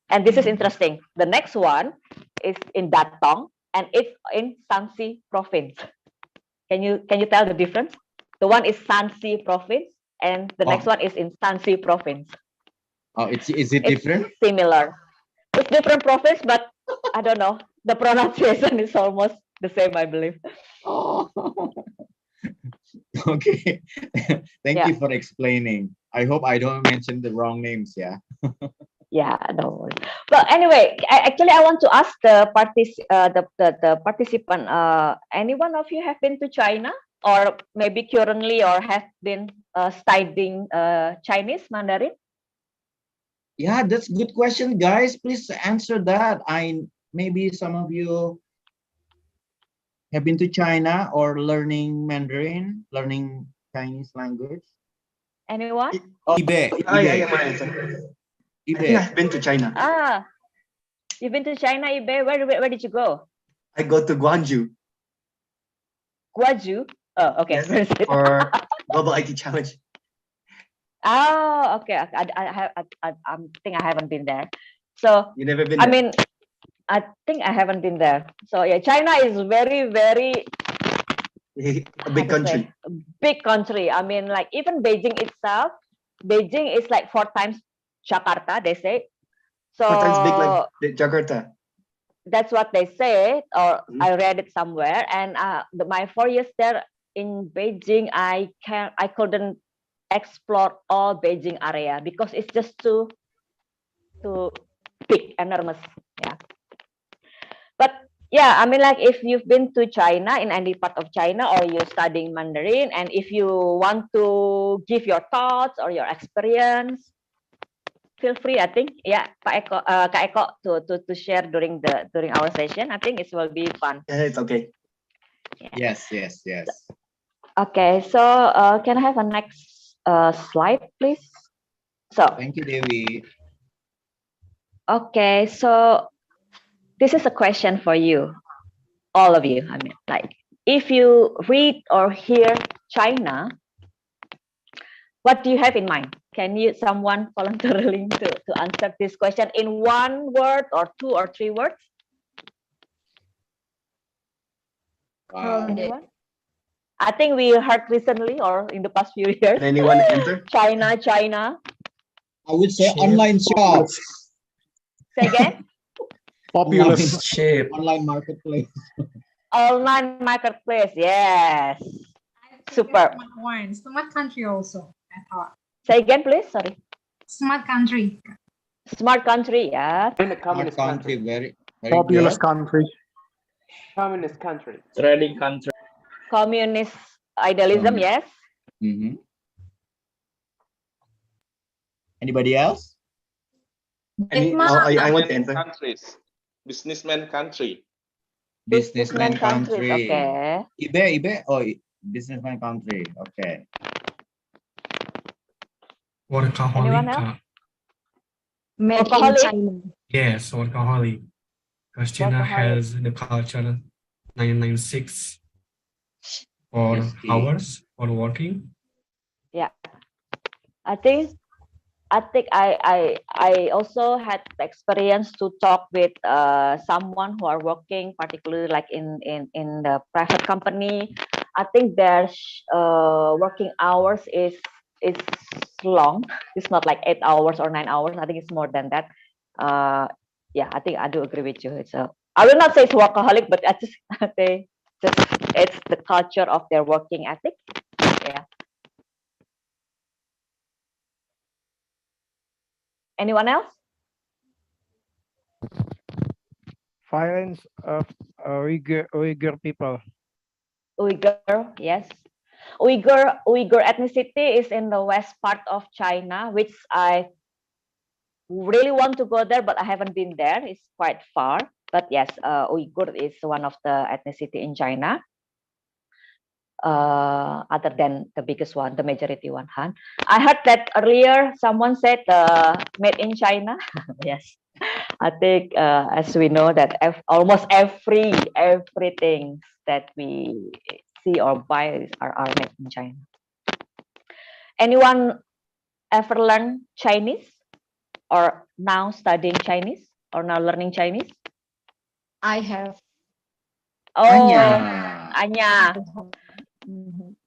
And this is interesting. The next one is in Datong, and it's in Shanxi province. Can you tell the difference? The one is Shanxi province, and the next one is in Shanxi province.
Oh, is it
It's
different?
similar. It's different province, but I don't know. The pronunciation is almost the same, I believe.
Oh. Okay. Thank you for explaining. I hope I don't mention the wrong names. Yeah.
Yeah, no worries. But anyway, actually, I want to ask the participant. Any one of you have been to China, or maybe currently, or have been studying Chinese Mandarin?
Yeah, that's a good question, guys. Please answer that. Maybe some of you have been to China or learning Mandarin, learning Chinese language.
Anyone?
Ibe.
I am answer. I think I've been to China.
You've been to China, Ibe? Where did you go?
I go to Guangzhou.
Guangzhou? Oh, okay.
Yes,
Where is it?
for Global IT Challenge.
Oh, okay. I think I haven't been there. So
You never been
I
there?
mean, I think I haven't been there. So yeah, China is very, very
A
how
big
to
country.
say, big country. I mean, like even Beijing itself, Beijing is like 4 times Jakarta, they say. So
4 times big like Jakarta.
that's what they say, or
Mhm.
I read it somewhere. And my 4 years there in Beijing, I couldn't explore all Beijing area because it's just too big, enormous. Yeah. But yeah, I mean, like if you've been to China, in any part of China, or you're studying Mandarin, and if you want to give your thoughts or your experience, feel free. I think, yeah, Kak Eko to share during our session. I think it will be fun.
Yeah, it's okay.
Yeah.
Yes.
Okay, so can I have a next slide, please? So
Thank you, Dewi.
okay, so this is a question for you, all of you. I mean, like, if you read or hear China, what do you have in mind? Can someone voluntarily to answer this question in 1 word or 2 or 3 words?
Wow.
Anyone? I think we heard recently or in the past few years.
Can anyone answer?
China.
I would say online shops.
Say again?
Populous shape.
Online marketplace.
Online marketplace. Yes. Super.
Smart country also, I thought.
Say again, please. Sorry.
Smart country.
Smart country. Yeah.
In a
Smart
communist
country,
country.
very
Populous
good.
country.
Communist country.
Trading country.
Communist idealism. Yes.
Mm-hmm. Anybody else?
I want to answer.
Countries. Businessman country.
Businessman country.
Okay.
Ibe. Oh, businessman country. Okay.
Anyone else?
Workaholic.
Made in
Workaholic?
China.
Yes, workaholic. Because China
Workaholic.
has the culture 996. for
Yes, T.
hours for working?
Yeah, I think I also had the experience to talk with someone who are working, particularly like in the private company. I think their working hours is long. It's not like 8 hours or 9 hours. I think it's more than that. Yeah, I think I do agree with you. It's a, I will not say it's workaholic, but I just say just it's the culture of their working ethic. Yeah. Anyone else?
Violence of Uyghur people.
Uyghur, yes. Uyghur ethnicity is in the west part of China, which I really want to go there, but I haven't been there. It's quite far. But yes, Uyghur is one of the ethnicity in China. Other than the biggest one, the majority one, Han. I heard that earlier someone said made in China. Yes, I think as we know that almost everything that we see or buy are made in China. Anyone ever learn Chinese or now studying Chinese or now learning Chinese?
I have.
Oh,
Anya.
Anya,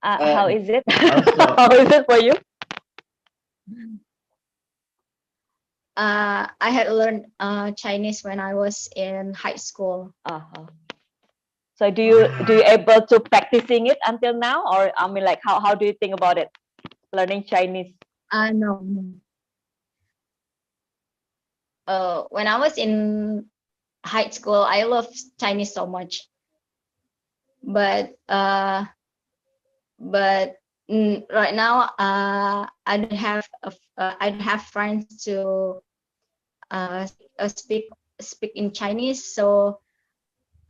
how is it?
Also,
How is it for you?
I had learned Chinese when I was in high school.
Uh-huh. So do you able to practicing it until now, or I mean, like how do you think about it, learning Chinese?
No. When I was in high school, I loved Chinese so much, but right now I don't have I don't have friends to speak in Chinese, so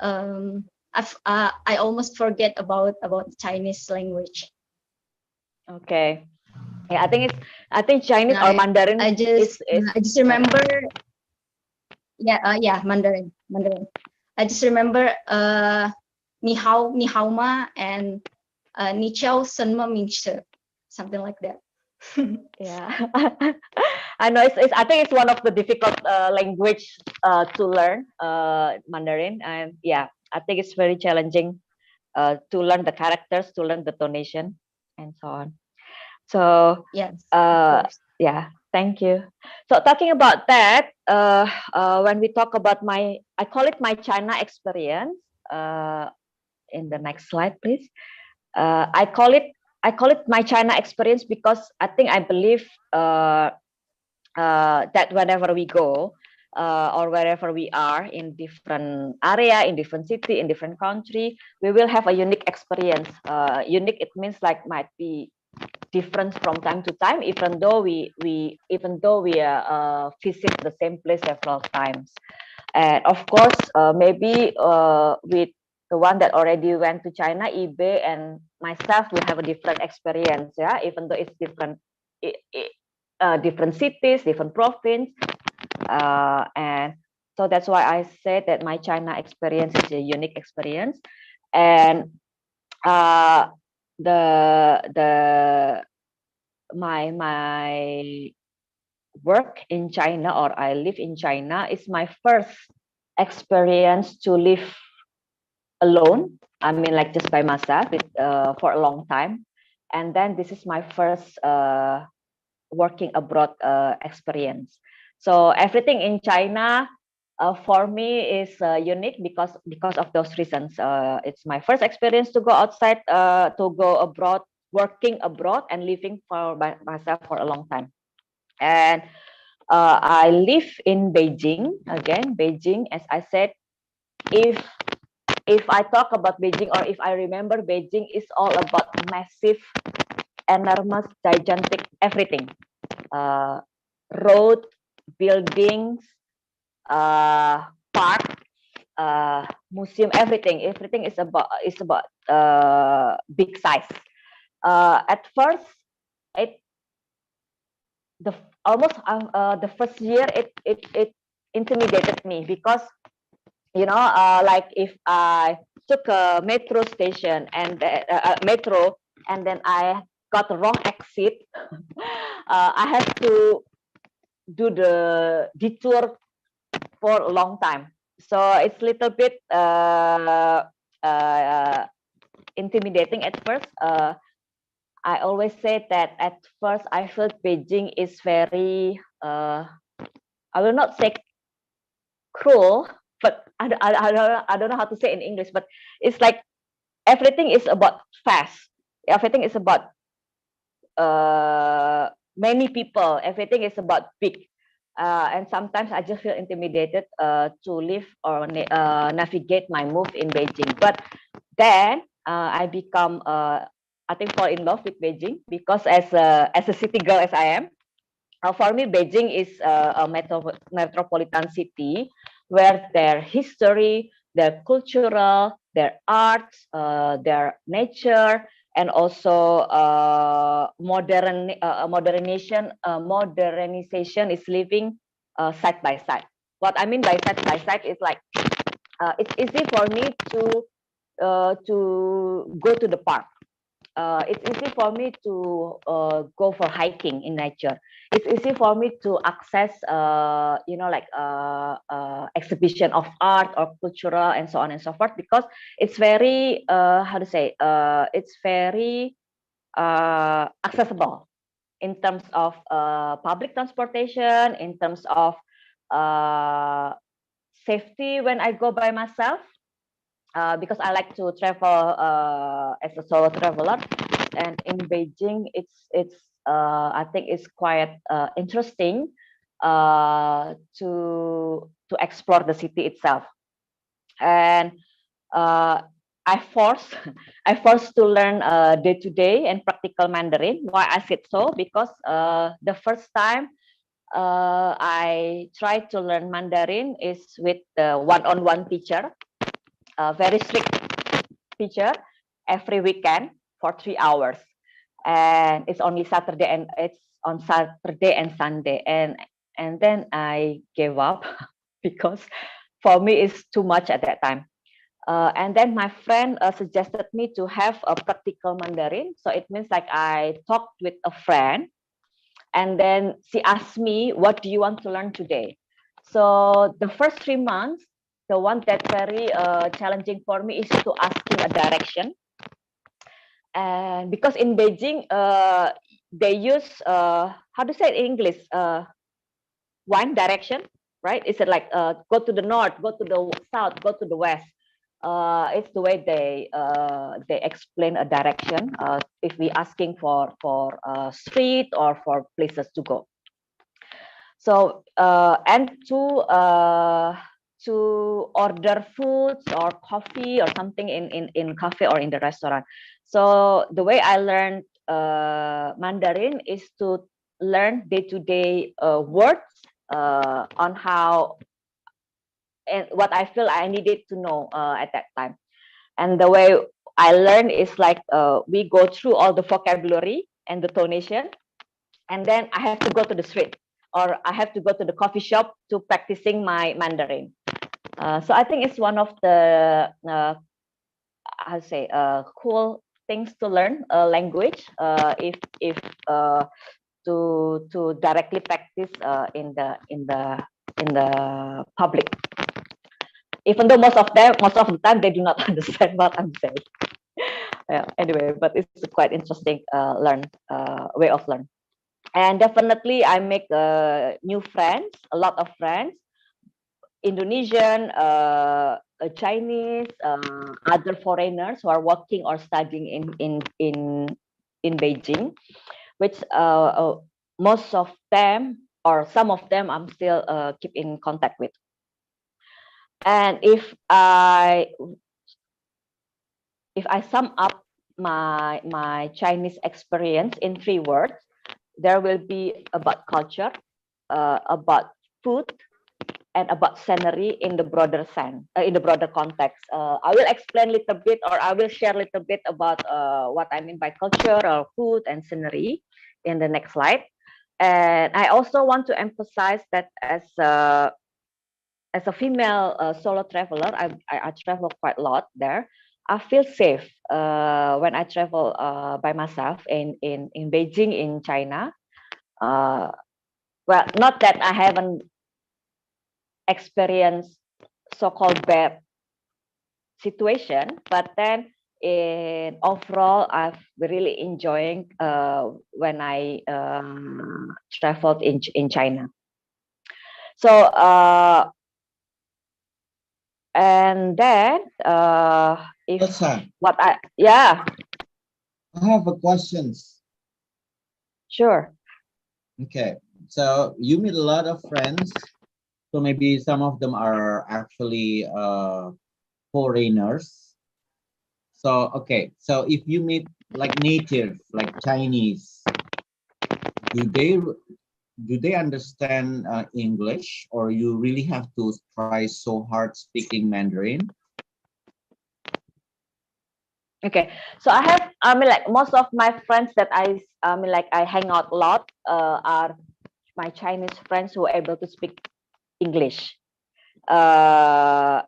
I almost forget about the Chinese language.
Okay, yeah, I think Chinese or Mandarin
I just remember, Mandarin. I just remember ni hao ma and ni chao sen ma ming shi, something like that.
Yeah. I know I think it's one of the difficult language to learn, Mandarin, and yeah, I think it's very challenging to learn the characters, to learn the tonation, and so on. So
Yes.
yeah, thank you. So talking about that, when we talk about I call it my China experience. In the next slide, please. I call it my China experience because I believe that whenever we go or wherever we are in different area, in different city, in different country, we will have a unique experience. Unique, it means like might be different from time to time, even though we visit the same place several times. And of course, maybe with the one that already went to China, eBay and myself will have a different experience. Yeah, even though it's different, different cities, different province, and so that's why I said that my China experience is a unique experience. And my work in China, or I live in China, is my first experience to live alone. I mean, like just by myself for a long time. And then this is my first working abroad experience. So everything in China for me is unique because of those reasons. It's my first experience to go outside, to go abroad, working abroad, and living for myself for a long time. And I live in Beijing. Again, Beijing, as I said, if I talk about Beijing, or if I remember, Beijing is all about massive, enormous, gigantic everything. Road, buildings, park, museum, everything. Everything is about big size. At first, the first year it intimidated me because like if I took a metro station and metro, and then I got the wrong exit. I have to do the detour for a long time. So it's a little bit intimidating at first. I always say that at first I felt Beijing is very, I will not say cruel, but I don't know how to say in English, but it's like everything is about fast. Everything is about many people. Everything is about big. And sometimes I just feel intimidated to live or navigate my move in Beijing. But then I become, I think, fall in love with Beijing, because as a city girl as I am, for me, Beijing is a metropolitan city where their history, their cultural, their arts, their nature, and also modernization is living side by side. What I mean by side is like it's easy for me to go to the park. It's easy for me to go for hiking in nature. It's easy for me to access, like exhibition of art or cultural and so on and so forth, because it's very, how to say, it's very accessible in terms of public transportation, in terms of safety when I go by myself. Because I like to travel as a solo traveler, and in Beijing, it's I think it's quite interesting to explore the city itself, and I forced I forced to learn day to day and practical Mandarin. Why I said so? Because the first time I tried to learn Mandarin is with the one-on-one teacher. Very strict teacher every weekend for 3 hours, and it's only Saturday, and it's on Saturday and Sunday, and then I gave up because for me it's too much at that time. And then my friend suggested me to have a practical Mandarin. So it means like I talked with a friend, and then she asked me, "What do you want to learn today?" So the first 3 months, the one that's very challenging for me is to asking a direction. And because in Beijing, they use, how to say it in English, one direction, right? Is it like go to the north, go to the south, go to the west? It's the way they explain a direction if we asking for street or for places to go. So and to order foods or coffee or something in cafe or in the restaurant. So the way I learned Mandarin is to learn day-to-day words on how and what I feel I needed to know at that time. And the way I learn is like we go through all the vocabulary and the tonation, and then I have to go to the street or I have to go to the coffee shop to practicing my Mandarin. So I think it's one of the how to say cool things to learn a language if to directly practice in the public. Even though most of the time they do not understand what I'm saying. Yeah, anyway, but it's quite interesting way of learn. And definitely I make new friends, a lot of friends, Indonesian, Chinese, other foreigners who are working or studying in Beijing, which most of them or some of them I'm still keep in contact with. And if I sum up my Chinese experience in 3 words, there will be about culture, about food, and about scenery in the broader sense, in the broader context. I will explain a little bit, or I will share a little bit about what I mean by culture or food and scenery in the next slide. And I also want to emphasize that as as a female solo traveler, I travel quite a lot there. I feel safe when I travel by myself in Beijing in China. Well, not that I haven't experienced so-called bad situation, but then in overall, I've really enjoying when I traveled in China. So and then if
Elsa,
what I yeah,
I have a questions.
sure.
Okay, so you meet a lot of friends. So maybe some of them are actually foreigners. So okay, so if you meet like native, like Chinese, do they understand English, or you really have to try so hard speaking Mandarin?
Okay, so I mean, like most of my friends that I mean, like I hang out a lot are my Chinese friends who are able to speak English. So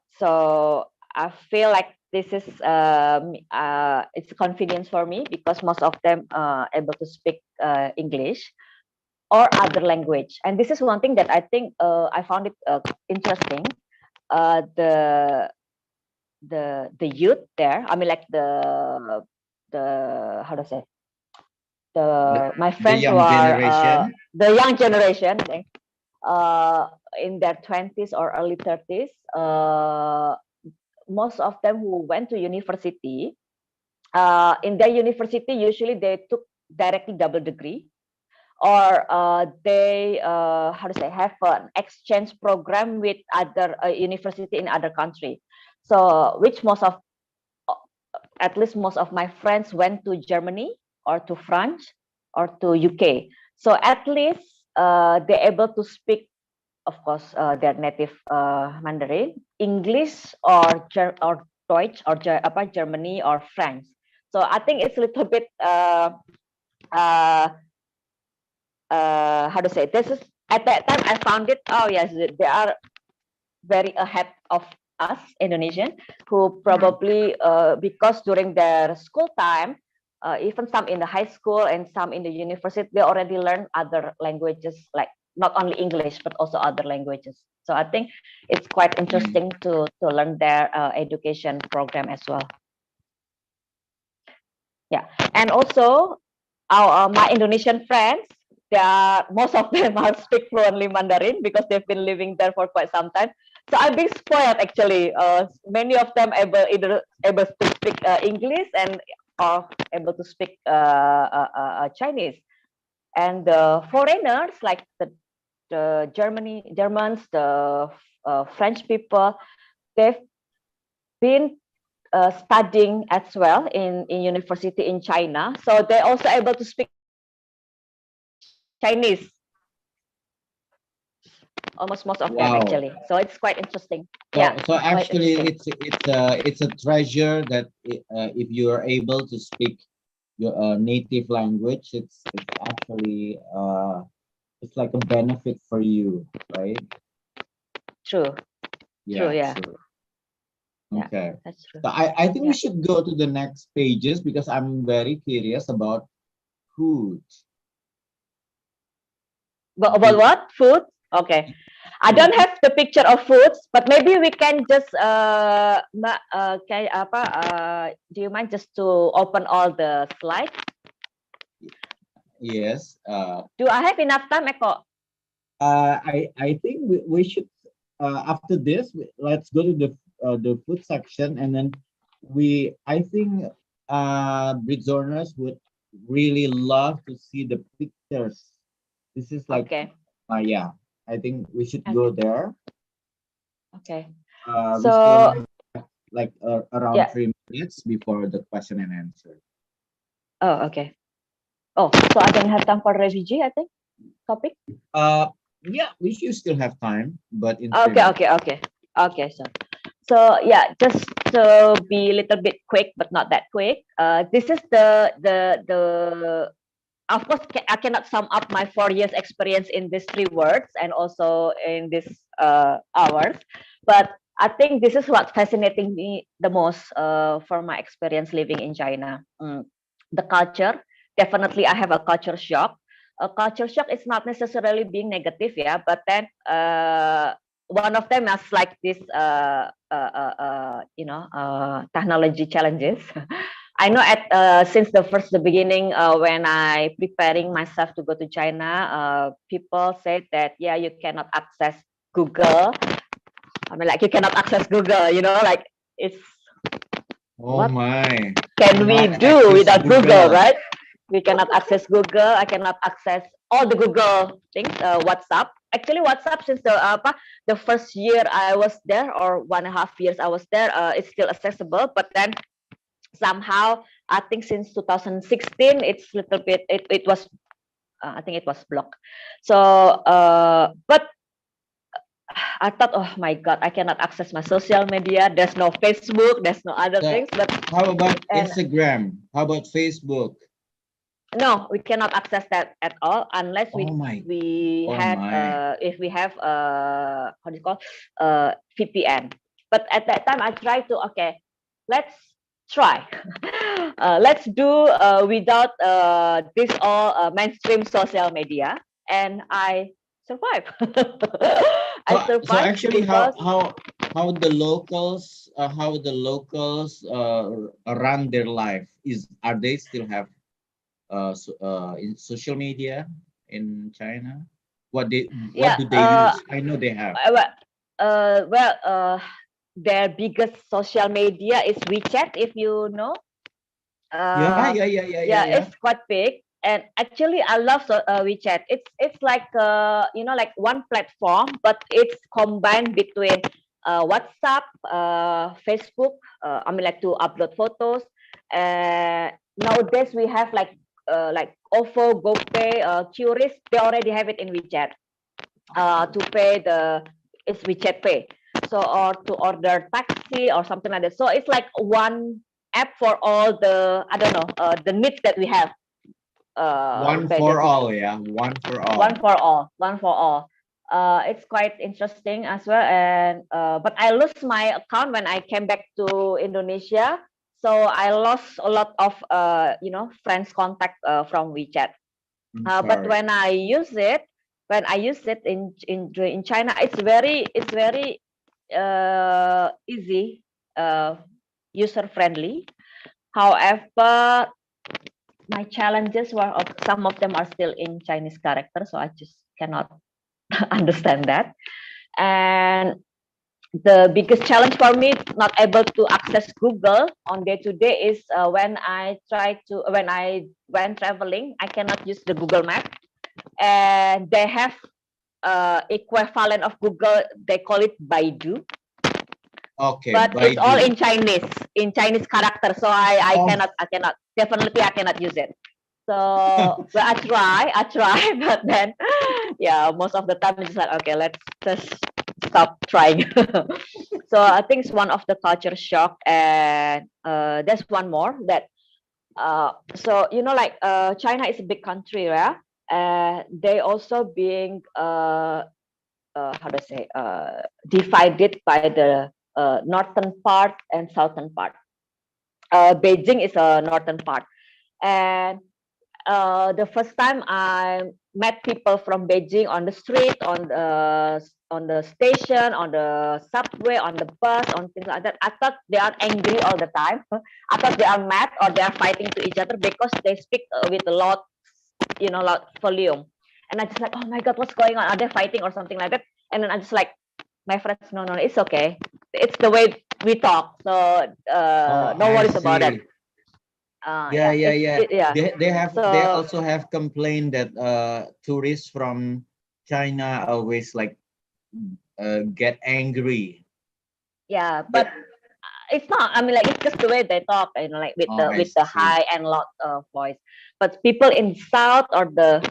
I feel like this is it's a convenience for me because most of them are able to speak English or other language. And this is one thing that I think I found it interesting. The youth there, I mean, like the how to say, my
The
friends who
young
are
generation?
the young generation, in their 20s or early 30s, most of them who went to university, in their university usually they took directly double degree, or they how to say, have an exchange program with other university in other country. So which most of at least most of my friends went to Germany or to France or to UK. So at least they're able to speak, of course, their native Mandarin, English, or Deutsch, or Germany or French. So I think it's a little bit how to say, this is at that time I found it, oh yes, they are very ahead of us Indonesian, who probably because during their school time, even some in the high school and some in the university, they already learn other languages, like not only English but also other languages. So I think it's quite interesting to learn their education program as well. Yeah, and also our my Indonesian friends, they are, most of them are speak fluently Mandarin because they've been living there for quite some time. So I'm being spoiled actually. Many of them either able to speak English and or able to speak Chinese. And the foreigners like the Germans, the French people, they've been studying as well in university in China, so they're also able to speak Chinese. Almost most of them
Wow.
actually. So it's quite interesting.
So,
Yeah.
so
Quite
actually,
interesting.
it's a treasure that if you are able to speak your native language, it's actually it's like a benefit for you, right?
True.
Yeah,
True. Yeah.
true.
Yeah.
Okay.
That's true.
So I think we
Yeah.
should go to the next pages because I'm very curious about food.
But about what? Food? Okay. I don't have the picture of foods, but maybe we can just do you mind just to open all the slides?
Yes.
Do I have enough time, Eko?
I think we should after this let's go to the food section, and then I think Britzoners would really love to see the pictures. This is like
Okay.
yeah, I think we should
Okay.
go there.
Okay.
We still
So
have like around
yeah.
3 minutes before the question and answer.
Oh, okay. Oh, so I don't have time for refugee, I think, topic.
Yeah, we should still have time, but in
Okay,
3 minutes.
okay. So yeah, just to be a little bit quick, but not that quick. This is the of course, I cannot sum up my 4 years experience in these 3 words and also in this hours. But I think this is what fascinating me the most for my experience living in China. The culture, definitely I have a culture shock. A culture shock is not necessarily being negative, yeah, but then one of them is like this, technology challenges. I know since the beginning when I preparing myself to go to China, people said that yeah, you cannot access Google. I mean, like you cannot access Google, like it's
Oh
what
my.
can we
Cannot
do
access
without Google,
Google.
right? We cannot access Google. I cannot access all the Google things. WhatsApp. Actually, WhatsApp since the first year I was there, or 1.5 years I was there, it's still accessible. But then somehow I think since 2016, it's little bit. It was. I think it was blocked. So, but I thought, oh my God, I cannot access my social media. There's no Facebook. There's no other
So,
things. But
how about
and
Instagram? How about Facebook?
no, we cannot access that at all unless
Oh my.
we
Oh
had
my.
if we have how do you call VPN. But at that time, I tried to let's try. Let's do without this all mainstream social media, and I survived. I
So
survived
actually,
because
how the locals run their life are they still have in social media in China? What
yeah
do they use? I know they have.
well their biggest social media is WeChat, if you know.
Yeah,
Uh,
yeah, yeah, yeah, yeah,
yeah,
yeah.
it's quite big, and actually, I love WeChat. It's like like one platform, but it's combined between WhatsApp, Facebook. I mean, like to upload photos. Nowadays, we have like OVO, GoPay, Qris. They already have it in WeChat. To pay it's WeChat Pay. So or to order taxi or something like that. So it's like one app for all the I don't know the needs that we have.
One for
Basically,
all, yeah. One for all.
one for all, one for all. It's quite interesting as well. And but I lost my account when I came back to Indonesia. So I lost a lot of friends contact from WeChat.
I'm
But
sorry.
when I use it, in China, it's very easy, user friendly. However, my challenges were some of them are still in Chinese character, so I just cannot understand that. And the biggest challenge for me not able to access Google on day to day is when I went traveling, I cannot use the Google Map, and they have equivalent of Google. They call it Baidu,
Okay,
but it's all
Baidu.
in Chinese character. So I
Oh,
cannot definitely I cannot use it. So well, I try, but then yeah, most of the time it's like okay, let's just stop trying. So I think it's one of the culture shock, and there's one more that so like China is a big country, yeah. They also being how to say divided by the northern part and southern part. Beijing is a northern part, and the first time I met people from Beijing on the street, on the station, on the subway, on the bus, on things like that, I thought they are angry all the time. I thought they are mad or they are fighting to each other because they speak with a lot, loud volume. And I just like, oh my God, what's going on? Are they fighting or something like that? And then I just like, my friends, no, no, it's okay. It's the way we talk, so
oh,
no
I
worries about it.
see. Yeah,
Yeah,
yeah, yeah.
yeah.
They
So
also have complained that tourists from China always like get angry.
yeah,
But
but it's not. I mean, like it's just the way they talk, like with
oh, I
the
see.
high and loud voice. But people in south or the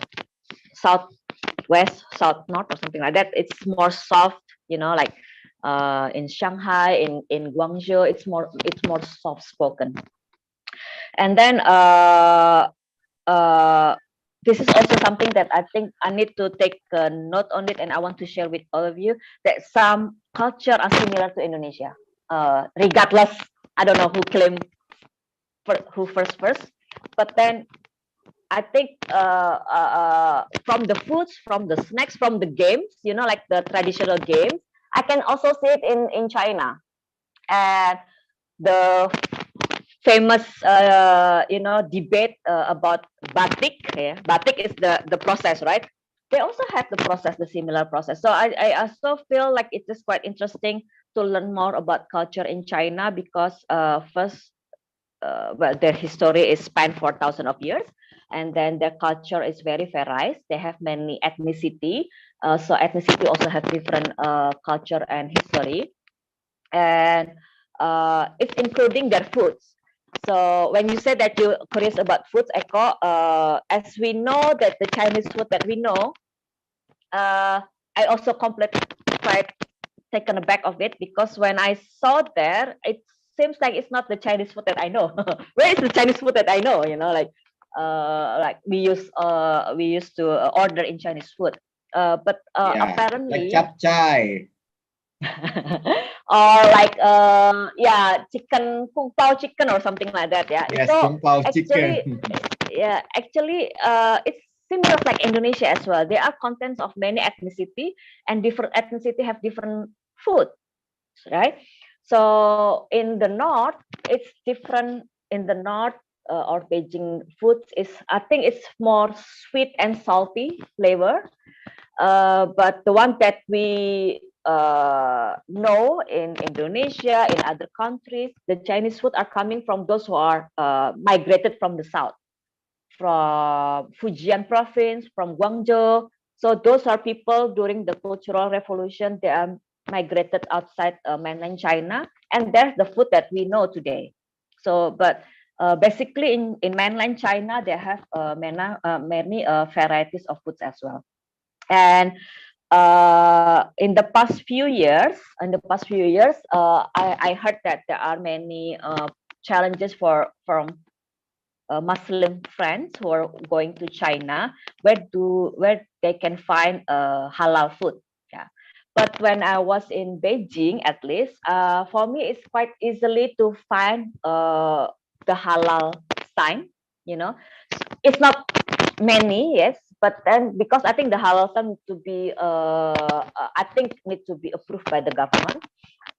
southwest, south north or something like that, it's more soft. Like in Shanghai, in Guangzhou, it's more soft spoken. And then this is also something that I think I need to take a note on it, and I want to share with all of you that some culture are similar to Indonesia. Regardless, I don't know who claim who first, but then I think from the foods, from the snacks, from the games, like the traditional games, I can also see it in China, and the famous debate about batik. Batik is the process, right? They also have the process, the similar process. So I also feel like it is quite interesting to learn more about culture in China, because first, well, their history is spanned for thousands of years, and then their culture is very varied. They have many ethnicity, so ethnicity also have different culture and history, and it's including their foods. So when you say that you're curious about foods, Eko, as we know that the Chinese food that we know, I also quite taken aback of it, because when I saw there, it seems like it's not the Chinese food that I know. Where is the Chinese food that I know? Like we used to order in Chinese food, but
Yeah, like
apparently.
chapchai.
Or like chicken kung pao chicken or something like that.
Yes,
So
kung pao
actually,
chicken.
it's similar like Indonesia as well. There are contents of many ethnicity, and different ethnicity have different food, right? So in the north, it's different. In the north, or Beijing foods is, I think it's more sweet and salty flavor. But the one that we know in Indonesia, in other countries, the Chinese food are coming from those who are migrated from the south, from Fujian province, from Guangzhou. So those are people during the Cultural Revolution. They are migrated outside mainland China, and that's the food that we know today. So, but basically in mainland China, they have many varieties of foods as well. And in the past few years, I heard that there are many challenges from Muslim friends who are going to China, where they can find halal food. Yeah. But when I was in Beijing, at least, for me, it's quite easily to find the halal sign. It's not many, yes, but then because I think the halal sign need to be approved by the government.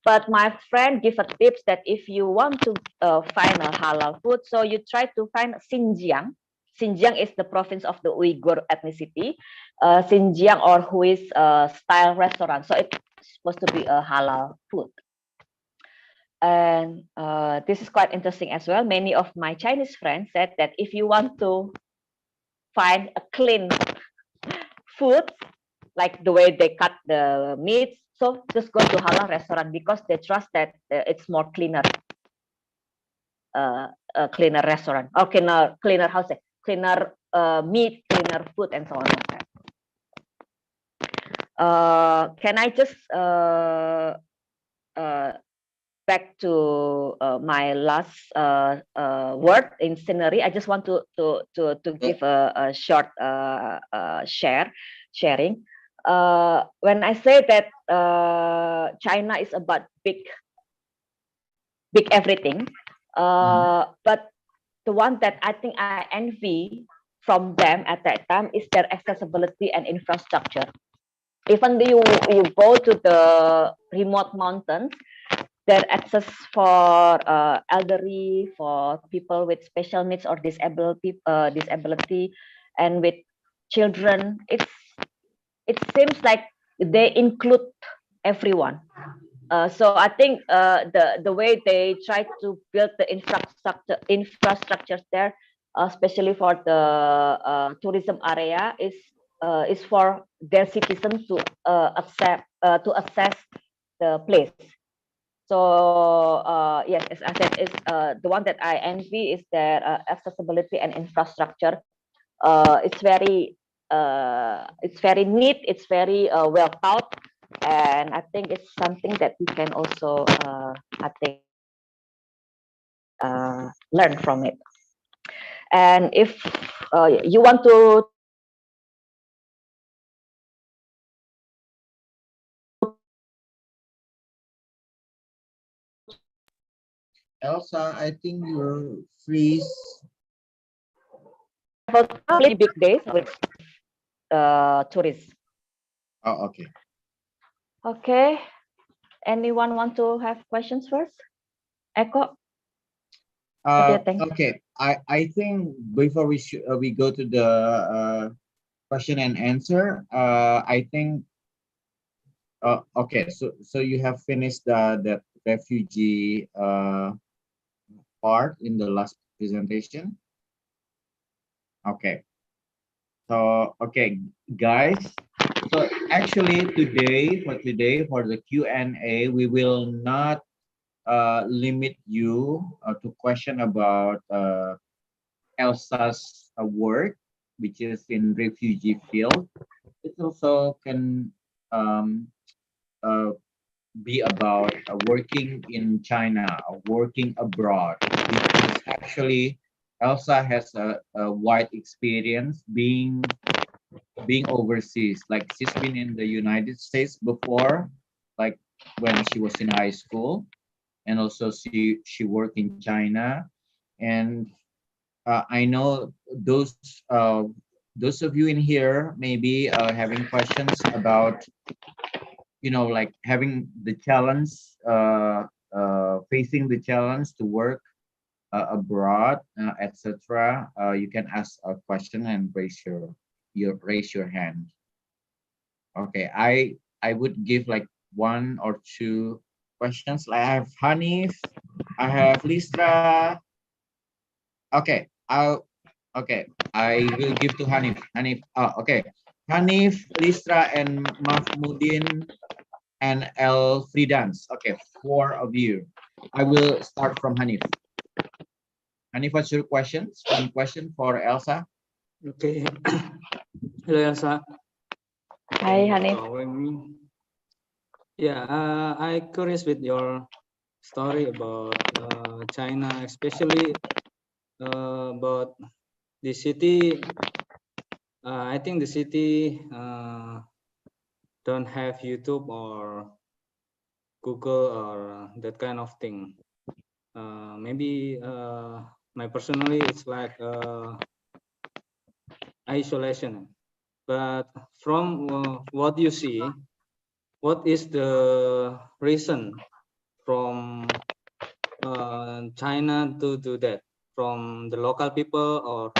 But my friend gave a tips that if you want to find a halal food, so you try to find Xinjiang. Xinjiang is the province of the Uyghur ethnicity. Xinjiang or Hui style restaurant. So it's supposed to be a halal food. And this is quite interesting as well. Many of my Chinese friends said that if you want to find a clean food, like the way they cut the meat, so just go to halal restaurant, because they trust that it's more cleaner, cleaner restaurant, or cleaner house, cleaner meat, cleaner food, and so on like that. Can I just back to my last word in scenery? I just want to give a short sharing. When I say that China is about big everything, but the one that I think I envy from them at that time is their accessibility and infrastructure. Even though you go to the remote mountains, their access for elderly, for people with special needs or disability, and with children, it seems like they include everyone. So I think the way they try to build the infrastructures there, especially for the tourism area, is for their citizens to access the place. So yes, as I said, is the one that I envy is their accessibility and infrastructure. It's very neat. It's very well thought, and I think it's something that we can also learn from it. And if you want to
Elsa, I think you're freeze.
For really big days with tourists.
Oh, okay.
Okay. Anyone want to have questions first? Eko? What do you think?
Okay. I think before we go to the question and answer, I think okay. So you have finished the refugee part in the last presentation. Okay. So okay, guys. So actually today for the Q&A, we will not limit you to question about Elsa's work, which is in refugee field. It also can um, uh, be about working in China, working abroad, because actually Elsa has a wide experience being overseas. Like she's been in the United States before, like when she was in high school, and also she worked in China. And I know those those of you in here maybe having questions about, you know, like having the challenge, facing the challenge to work abroad, etc. You can ask a question and raise your hand. Okay, I would give like one or two questions. Like I have Hanif, I have Listra. Okay, okay, I will give to Hanif. Hanif, okay. Hanif, Listra, and Mahmudin and El Fridans. Okay, 4 of you. I will start from Hanif. Hanif, what's your questions? One question for Elsa.
Okay. Hello, Elsa.
Hi, Hanif.
Yeah, I curious with your story about China, especially about the city. I think the city don't have YouTube or Google or that kind of thing. Maybe my personally it's like isolation. But from what you see, what is the reason from China to do that? From the local people, or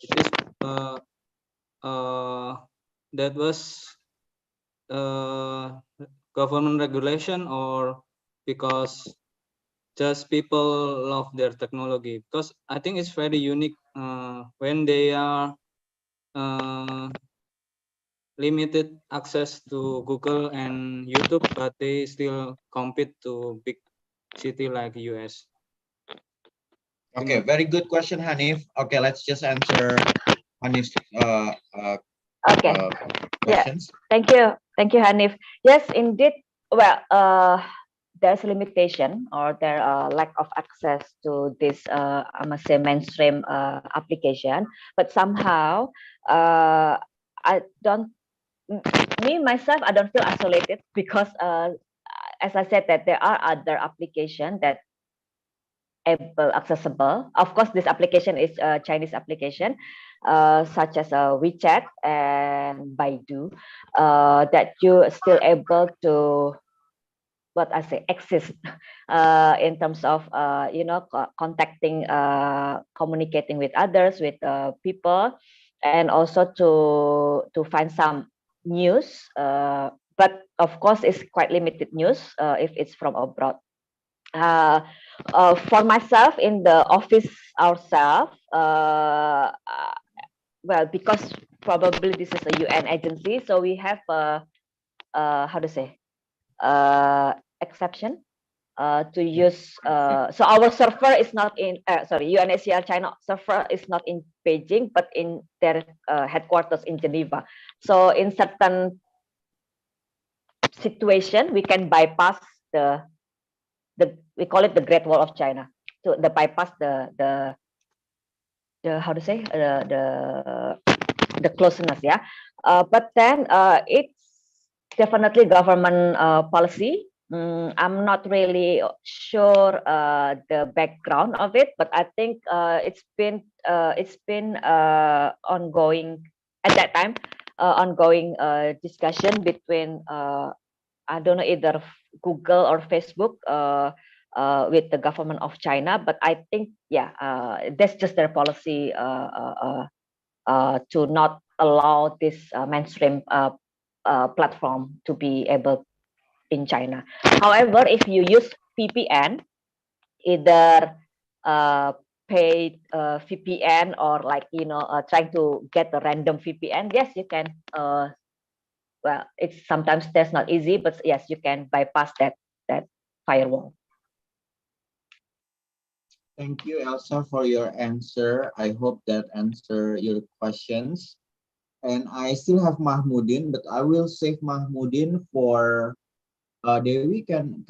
it is that was government regulation, or because just people love their technology? Because I think it's very unique when they are limited access to Google and YouTube, but they still compete to big city like US.
Okay, very good question, Hanif. Okay, let's just answer Hanif's
Okay.
questions.
Yeah. Thank you, Hanif. Yes, indeed. Well, there's a limitation, or there lack of access to this I must say mainstream application, but somehow I don't myself I don't feel isolated, because as I said, that there are other applications that accessible. Of course, this application is a Chinese application, such as WeChat and Baidu, that you still able to what I say exist in terms of contacting, communicating with others, with people, and also to find some news. But of course, it's quite limited news if it's from abroad. For myself in the office ourselves, well, because probably this is a UN agency, so we have how to say exception to use. So our server is not in UNHCR China server is not in Beijing, but in their headquarters in Geneva. So in certain situation, we can bypass the we call it the Great Wall of China, to the bypass the how to say the closeness, yeah. But then it's definitely government policy I'm not really sure the background of it, but I think it's been ongoing at that time, ongoing discussion between I don't know, either Google or Facebook with the government of China. But I think, yeah, that's just their policy to not allow this mainstream platform to be able in China. However, if you use VPN, either paid VPN or like trying to get a random VPN, yes, you can. Well, it's sometimes that's not easy, but yes, you can bypass that firewall.
Thank you, Elsa, for your answer. I hope that answer your questions. And I still have Mahmudin, but I will save Mahmudin for Dewi. Can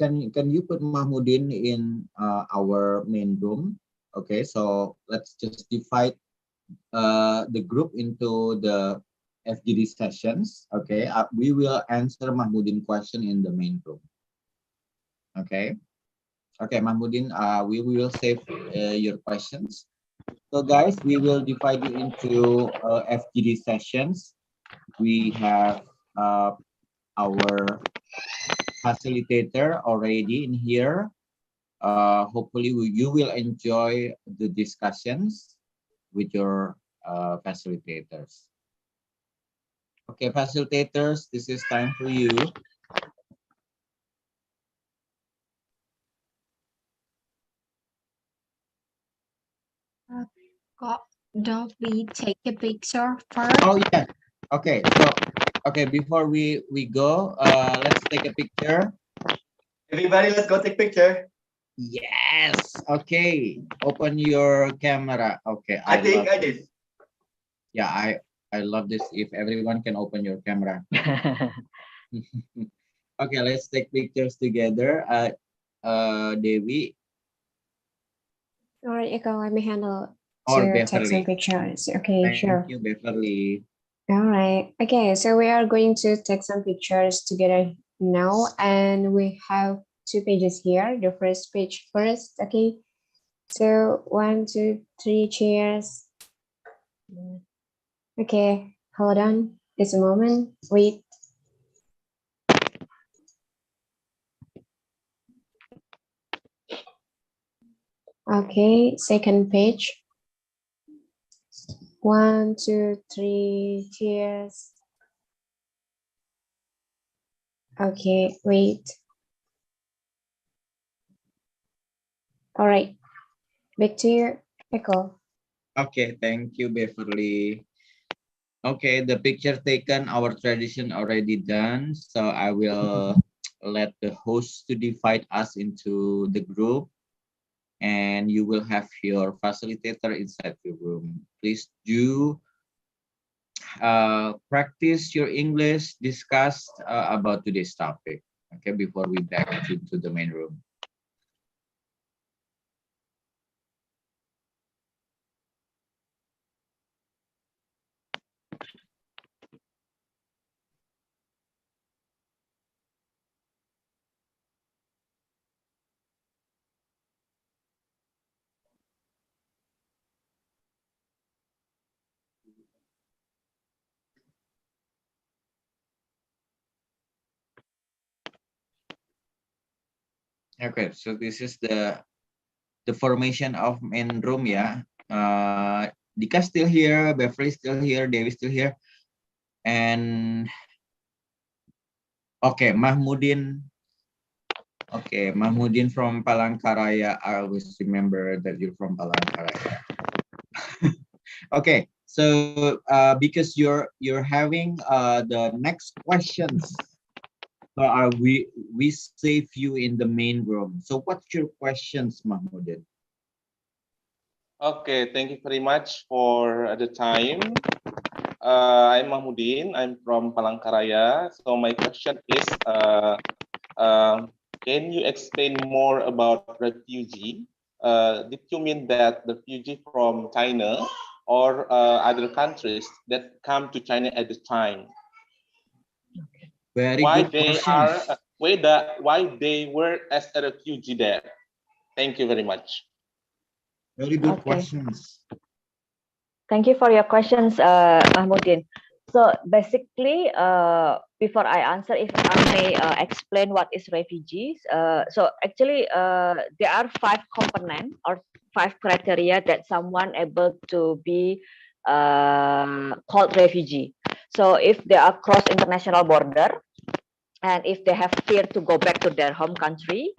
you put Mahmudin in our main room? Okay, so let's just divide the group into the FGD sessions. Okay, we will answer Mahmudin question in the main room. Okay, Mahmudin, we will save your questions. So guys, we will divide you into FGD sessions. We have our facilitator already in here. Hopefully you will enjoy the discussions with your facilitators. Okay, facilitators, this is time for you.
Don't we take a picture first?
Oh yeah. Okay, so before we go, let's take a picture.
Everybody, let's go take picture.
Yes. Okay. Open your camera. Okay.
I think I did.
Yeah, I love this. If everyone can open your camera. Okay, let's take pictures together. Dewi.
All right, Eko, let me handle
Or
to take
Beverly.
some pictures. Okay, sure.
Thank you, Beverly.
All right. Okay, so we are going to take some pictures together now, and we have 2 pages here. The first page first. Okay. So 1, 2, 3, cheers. Okay, hold on. Just a moment. Wait. Okay, second page. 1, 2, 3, cheers. Okay, wait. All right, back to you, Echo.
Okay, thank you, Beverly. Okay, the picture taken, our tradition already done. So I will let the host to divide us into the group, and you will have your facilitator inside the room. Please do practice your English discussed about today's topic. Okay, before we back to the main room. Okay, so this is the formation of main room, yeah. Dika still here, Beverly still here, Dewi still here, and okay, Mahmudin. Okay, Mahmudin from Palangkaraya. I always remember that you're from Palangkaraya. Okay, so because you're having the next questions. So we save you in the main room. So what's your questions, Mahmudin?
Okay, thank you very much for the time. I'm Mahmudin. I'm from Palangkaraya. So my question is, can you explain more about refugee? Did you mean that the refugee from China or other countries that come to China at the time?
Very
Why
good
they
questions.
are why they were as a refugee there. Thank you very much.
Very good
Okay.
questions.
Thank you for your questions, Mahmudin. So basically, before I answer, if I may explain what is refugees. So actually, there are 5 components or 5 criteria that someone able to be called refugee. So if they are cross international border, and if they have fear to go back to their home country,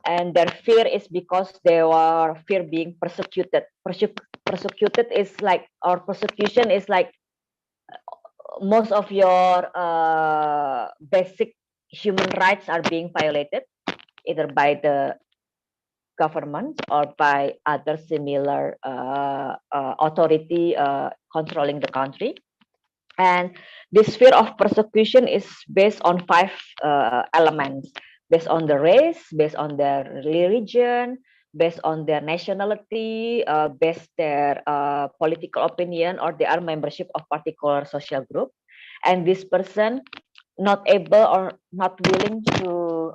and their fear is because they were fear being persecuted. Persecuted is like, or persecution is like most of your basic human rights are being violated, either by the government or by other similar authority controlling the country. And this fear of persecution is based on 5 elements: based on the race, based on their religion, based on their nationality, based their political opinion, or their membership of particular social group. And this person not able or not willing to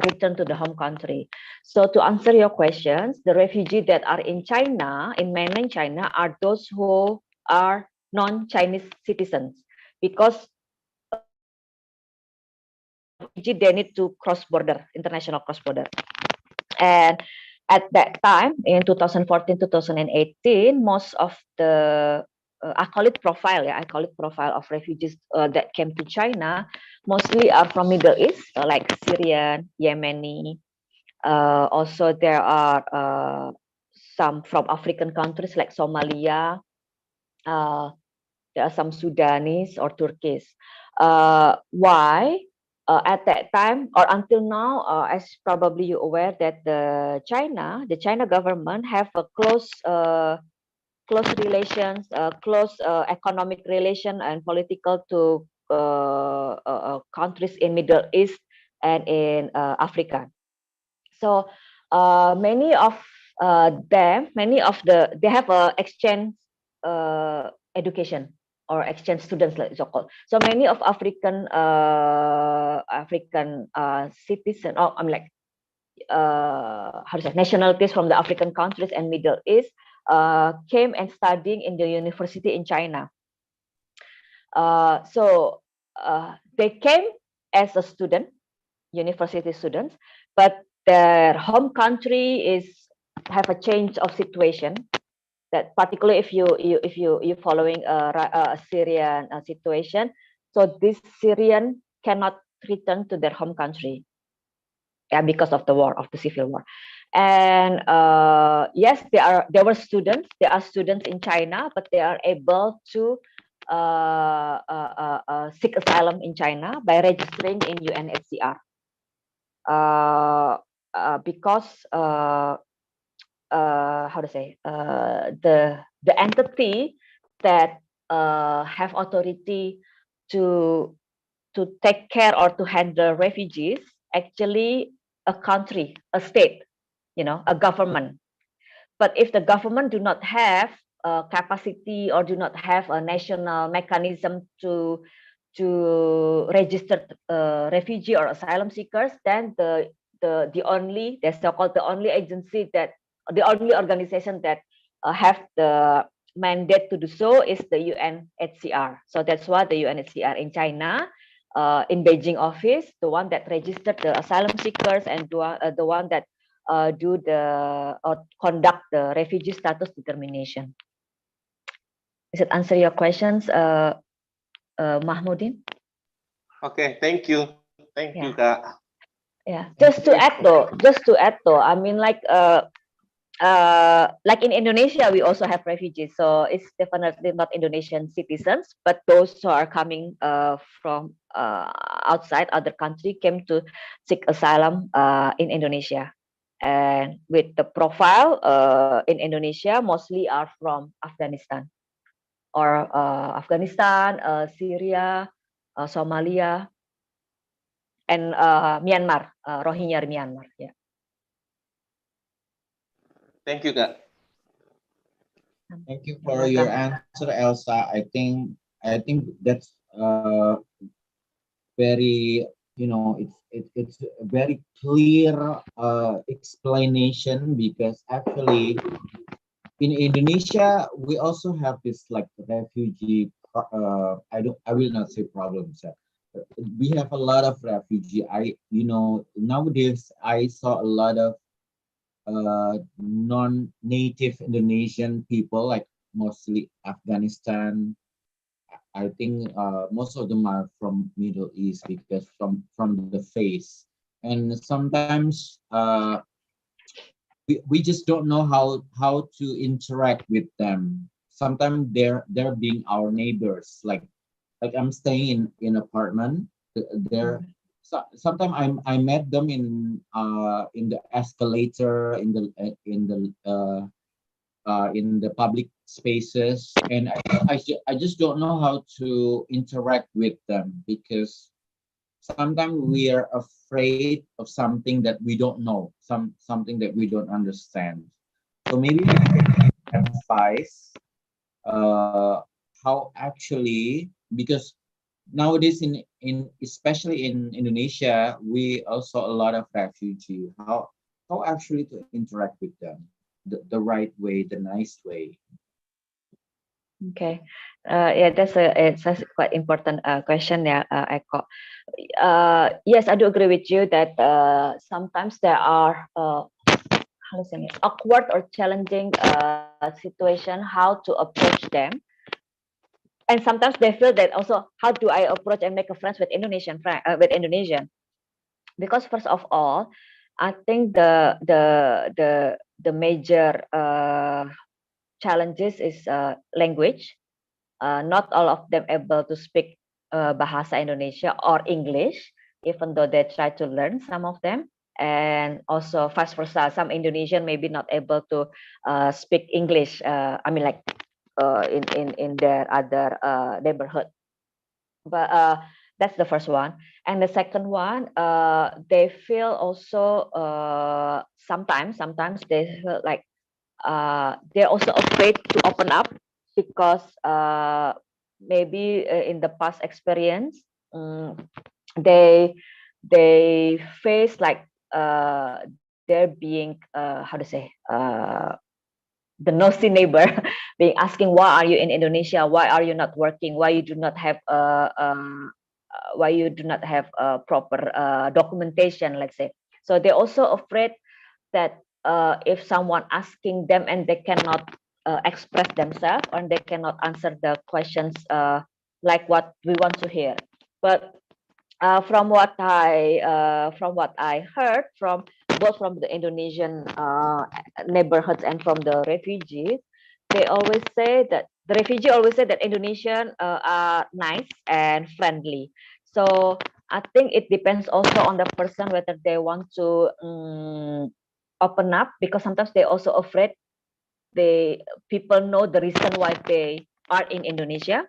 return to the home country. So to answer your questions, the refugees that are in China, in mainland China, are those who are non-Chinese citizens, because they need to cross border, international cross border. And at that time, in 2014, 2018, most of the I call it profile of refugees that came to China, mostly are from Middle East, like Syrian, Yemeni. Also, there are some from African countries like Somalia. There are some Sudanese or Turkish. Why? At that time or until now, as probably you aware that the China government have a close relations, close economic relation and political to countries in Middle East and in Africa. So many of them, they have a exchange education or exchange students, like so called. So many of African citizen, or I'm like how to say, nationalities from the African countries and Middle East came and studying in the university in China. So they came as a student, university students, but their home country is have a change of situation. That particularly if you following a Syrian situation, so this Syrian cannot return to their home country, because of the war, of the civil war. And yes, there are students in China, but they are able to seek asylum in China by registering in UNHCR. Because how to say, the entity that have authority to take care or to handle refugees, actually a country, a state, a government. But if the government do not have capacity or do not have a national mechanism to register refugee or asylum seekers, then the only agency that, the only organization that have the mandate to do so is the UNHCR. So that's why the UNHCR in China, in Beijing office, the one that registered the asylum seekers and the one that do the or conduct the refugee status determination. Does it answer your questions, Mahmudin?
Okay, thank you. Thank you, Kak.
Yeah, just to add though, I mean, like in Indonesia, we also have refugees. So it's definitely not Indonesian citizens, but those who are coming from outside other country came to seek asylum in Indonesia. And with the profile in Indonesia, mostly are from Afghanistan or Syria, Somalia, and Myanmar, Rohingya Myanmar. Yeah.
Thank you, Kak.
Thank you for your answer, Elsa. I think that's very, it's a very clear explanation, because actually in Indonesia we also have this like refugee. I will not say problems. We have a lot of refugee. Nowadays I saw a lot of non-native Indonesian people, like mostly Afghanistan. I think most of them are from Middle East, because from the face, and sometimes we just don't know how to interact with them. Sometimes they're being our neighbors. Like I'm staying in apartment. They're sometimes I met them in the escalator, in the public spaces, and I just don't know how to interact with them, because sometimes we are afraid of something that we don't know, something that we don't understand. So maybe we can advise how actually, because nowadays in especially in Indonesia, we also a lot of refugee. How actually to interact with them, the right way, the nice way.
Okay. Yeah, it's a quite important question, yeah, Eko. Yes, I do agree with you that sometimes there are how to say it, awkward or challenging situation how to approach them, and sometimes they feel that also how do I approach and make a friends with Indonesian friend with Indonesian, because first of all, I think the major challenges is language. Not all of them able to speak Bahasa Indonesia or English, even though they try to learn some of them. And also vice versa, some Indonesian maybe not able to speak English. I mean, like in their other neighborhood. But that's the first one. And the second one, they feel also sometimes they feel like they're also afraid to open up, because maybe in the past experience, they face like they're being how to say the nosy neighbor being asking, why are you in Indonesia, why are you not working, why you do not have proper documentation, let's say. So they're also afraid that if someone asking them and they cannot express themselves, or they cannot answer the questions like what we want to hear. But from what I heard from both from the Indonesian neighborhoods and from the refugees, they always say that the refugee always say that Indonesian are nice and friendly. So I think it depends also on the person whether they want to open up, because sometimes they also afraid they people know the reason why they are in Indonesia,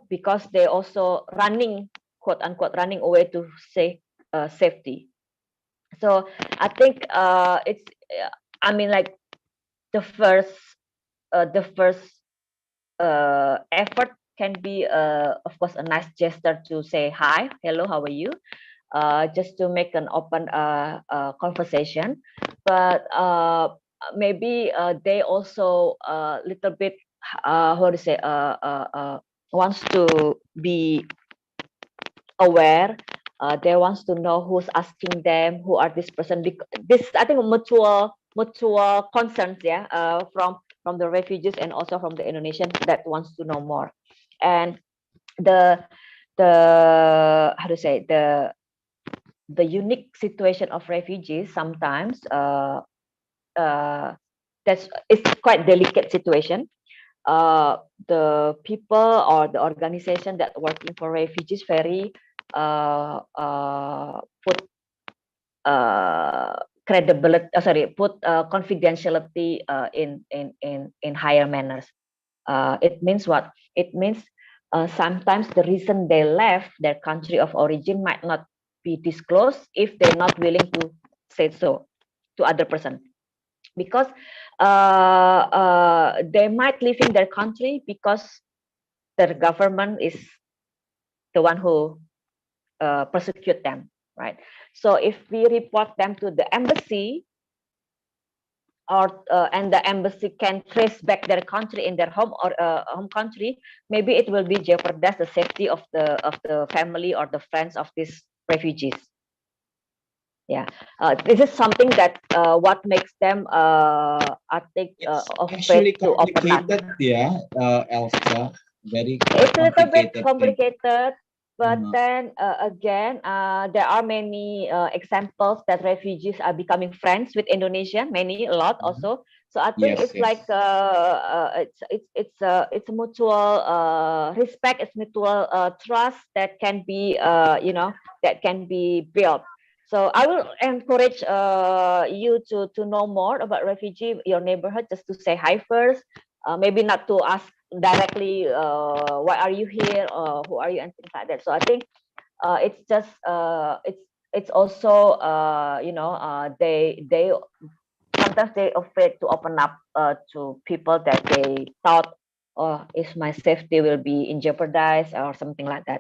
because they also running, quote unquote, running away to say safety. So I think it's I mean, like the first effort can be of course a nice gesture to say hi, hello, how are you, just to make an open conversation. But maybe they also a little bit how to say wants to be aware. They wants to know who's asking them, who are this person. This I think mutual concerns, yeah, from the refugees and also from the Indonesian that wants to know more. And the how to say the unique situation of refugees sometimes that's it's quite delicate situation. The people or the organization that working for refugees very put credibility put confidentiality in higher manners. It means what? It means sometimes the reason they left their country of origin might not be disclosed if they're not willing to say so to other person, because they might leave in their country because their government is the one who persecute them, right? So if we report them to the embassy, or and the embassy can trace back their country in their home or home country, maybe it will be jeopardize the safety of the family or the friends of these refugees. Yeah, this is something that what makes them I think
It's
afraid
actually
to open up.
complicated, yeah, Elsa. Very
It's a little bit
complicated thing.
complicated, but
Uh-huh.
then again, there are many examples that refugees are becoming friends with Indonesia. Many, a lot also. So I think
Yes,
it's
yes.
like it's a mutual respect, it's mutual trust that can be that can be built. So I will encourage you to know more about refugee, your neighborhood, just to say hi first. Maybe not to ask directly why are you here or who are you and things like that. So I think it's just it's also they sometimes they afraid to open up to people that they thought, oh, is my safety will be in jeopardized or something like that.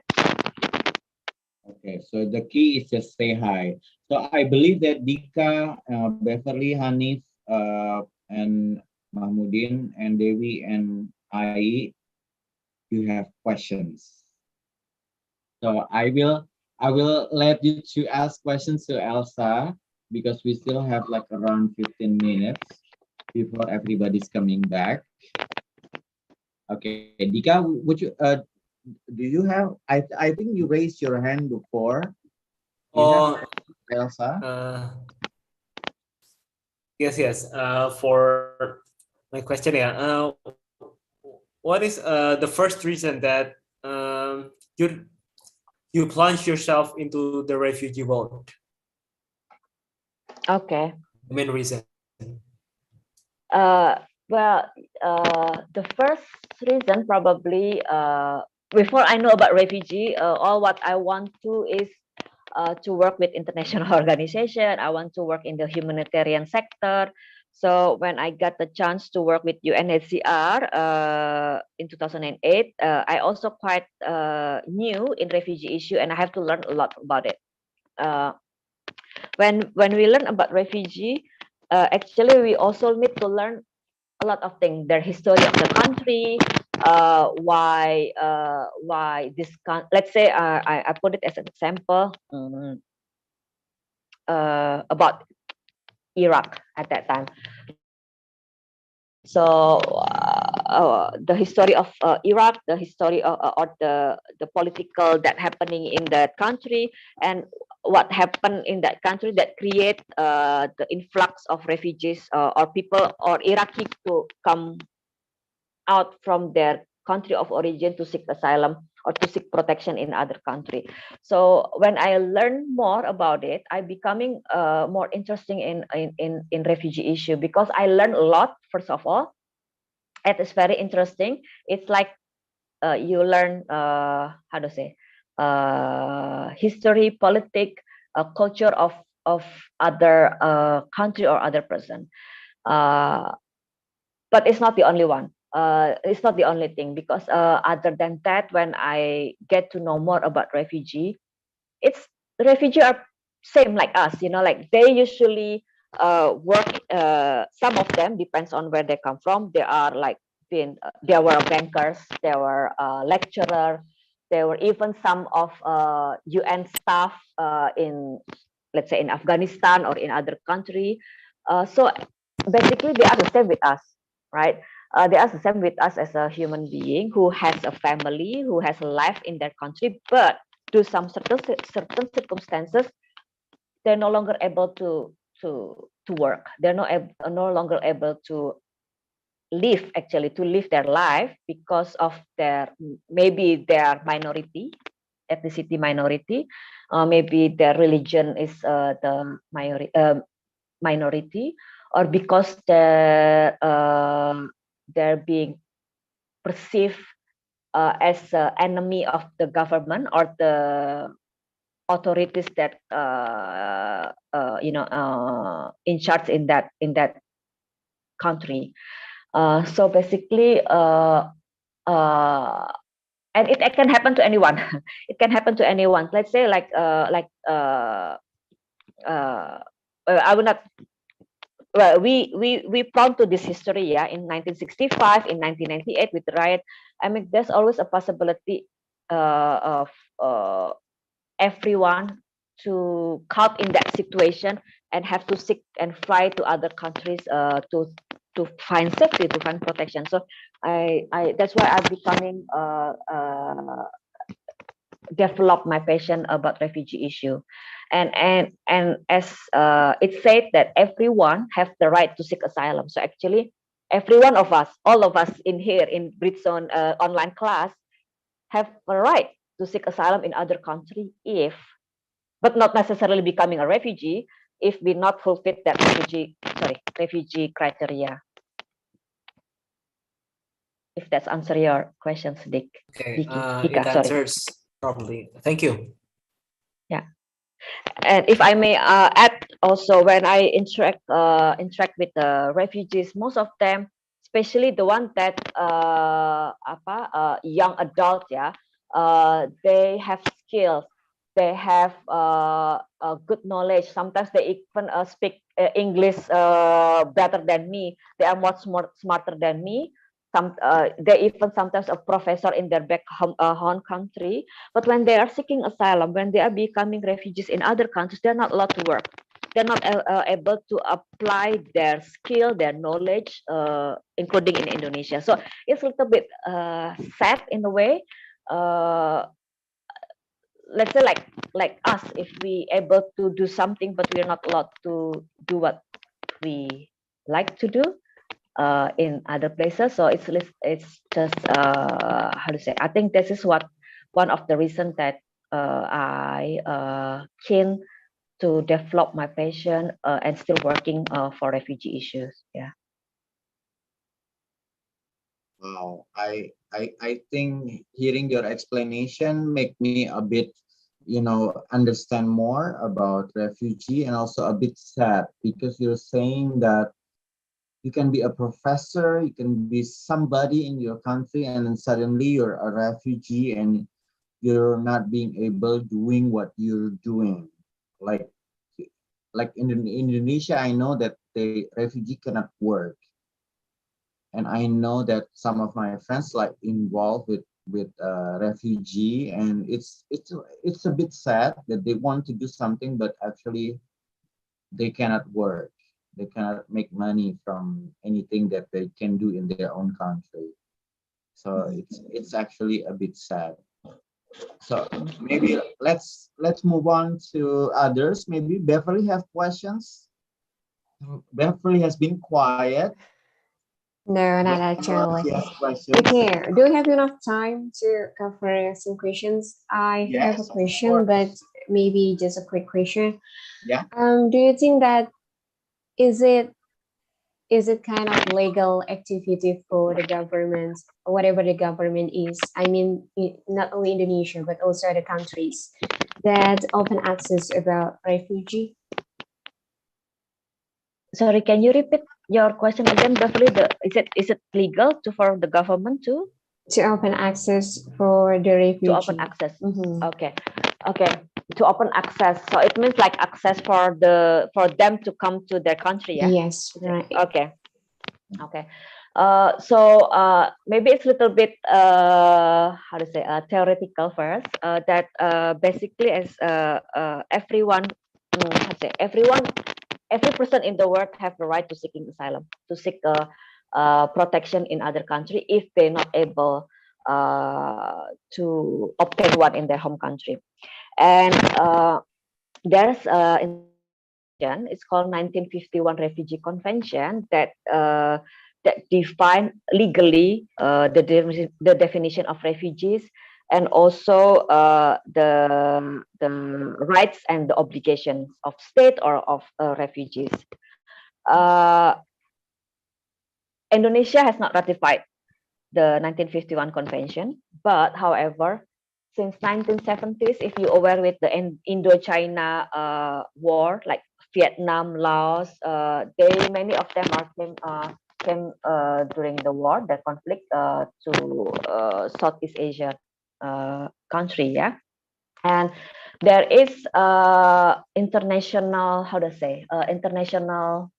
Okay, so the key is just say hi. So I believe that Dika, Beverly, Hanif, and Mahmudin, and Devi, and Ai, you have questions. So I will let you to ask questions to Elsa because we still have like around 15 minutes before everybody's coming back. Okay, Dika, would you do you have I think you raised your hand before. You have
Oh,
Elsa?
yes. For my question, yeah. What is the first reason that you plunge yourself into the refugee world?
Okay.
The main reason.
Well, the first reason probably before I know about refugee, all what I want to is to work with international organization. I want to work in the humanitarian sector. So when I got the chance to work with UNHCR in 2008, I also quite new in refugee issue, and I have to learn a lot about it. When we learn about refugee, actually we also need to learn a lot of things, their history of the country, why this let's say I put it as an example, about Iraq at that time. So the history of Iraq, the history of, or the political that happening in that country, and what happened in that country that create the influx of refugees or people or Iraqi to come out from their country of origin to seek asylum or to seek protection in other country. So when I learn more about it, I becoming more interesting in refugee issue, because I learned a lot. First of all, it is very interesting. It's like you learn how to say history, politics, culture of other country or other person. But it's not the only one. It's not the only thing, because other than that, when I get to know more about refugee, it's refugee are same like us, like they usually work. Some of them depends on where they come from. They are like there were bankers, there were lecturer, there were even some of UN staff in, let's say, in Afghanistan or in other country. So basically they are the same with us, right? They are the same with us as a human being who has a family, who has a life in their country, but to some certain circumstances, they're no longer able to work. They're no longer able to live, actually, to live their life because of maybe their minority, ethnicity minority, maybe their religion is the minority, or because they're being perceived as an enemy of the government or the authorities that in charge in that country. So basically, and it can happen to anyone. It can happen to anyone. Let's say I will not. Well, we prone to this history, yeah. In 1965, in 1998 with the riot, I mean, there's always a possibility of everyone to caught in that situation and have to seek and fly to other countries to find safety, to find protection. So I that's why I'm becoming develop my passion about refugee issue, and as it said that everyone have the right to seek asylum. So actually, every one of us, all of us in here in Britzone online class, have a right to seek asylum in other country if, but not necessarily becoming a refugee if we not fulfill that refugee criteria. If that's answer your questions, Dick.
Okay,
Dika,
it answers properly. Thank you.
Yeah. And if I may add also, when I interact with the refugees, most of them, especially the one that young adult, yeah, they have skills, they have good knowledge. Sometimes they even speak English better than me. They are much more smarter than me. They even sometimes a professor in their back home country. But when they are seeking asylum, when they are becoming refugees in other countries, they're not allowed to work. They're not able to apply their skill, their knowledge, including in Indonesia. So it's a little bit sad in a way. Let's say like us, if we able to do something, but we're not allowed to do what we like to do in other places. So it's just how to say. I think this is what one of the reasons that I keen to develop my passion and still working for refugee issues. Yeah.
Wow, I think hearing your explanation make me a bit, understand more about refugee, and also a bit sad because you're saying that you can be a professor, you can be somebody in your country, and then suddenly you're a refugee and you're not being able doing what you're doing. Like in Indonesia, I know that the refugee cannot work, and I know that some of my friends like involved with refugee, and it's a bit sad that they want to do something, but actually they cannot work. They cannot make money from anything that they can do in their own country. So it's actually a bit sad. So maybe let's move on to others. Maybe Beverly have questions. Beverly has been quiet.
No, not actually.
She has questions.
Okay, do we have enough time to cover some questions? I have a
Yes, of
question,
course.
but maybe just a quick question.
Yeah.
Do you think that is it kind of legal activity for the government, whatever the government is? I mean, not only Indonesia but also other countries that open access about refugee.
Sorry, can you repeat your question again, Beverly? Is it legal for the government to
open access for the refugee?
To open access. Okay. To open access. So it means like access for them to come to their country. Yeah.
Yes. Right.
Okay. So maybe it's a little bit how to say theoretical first. That basically as everyone, every person in the world have the right to seeking asylum, to seek protection in other country if they're not able to obtain one in their home country. And there's it's called 1951 Refugee Convention that define legally the definition of refugees, and also the rights and the obligations of state or of refugees. Indonesia has not ratified the 1951 convention, but however, since 1970s, if you're aware with the Indo-China war, like Vietnam, Laos, many of them came during the war, the conflict to Southeast Asia. country, yeah. And there is international, how to say, international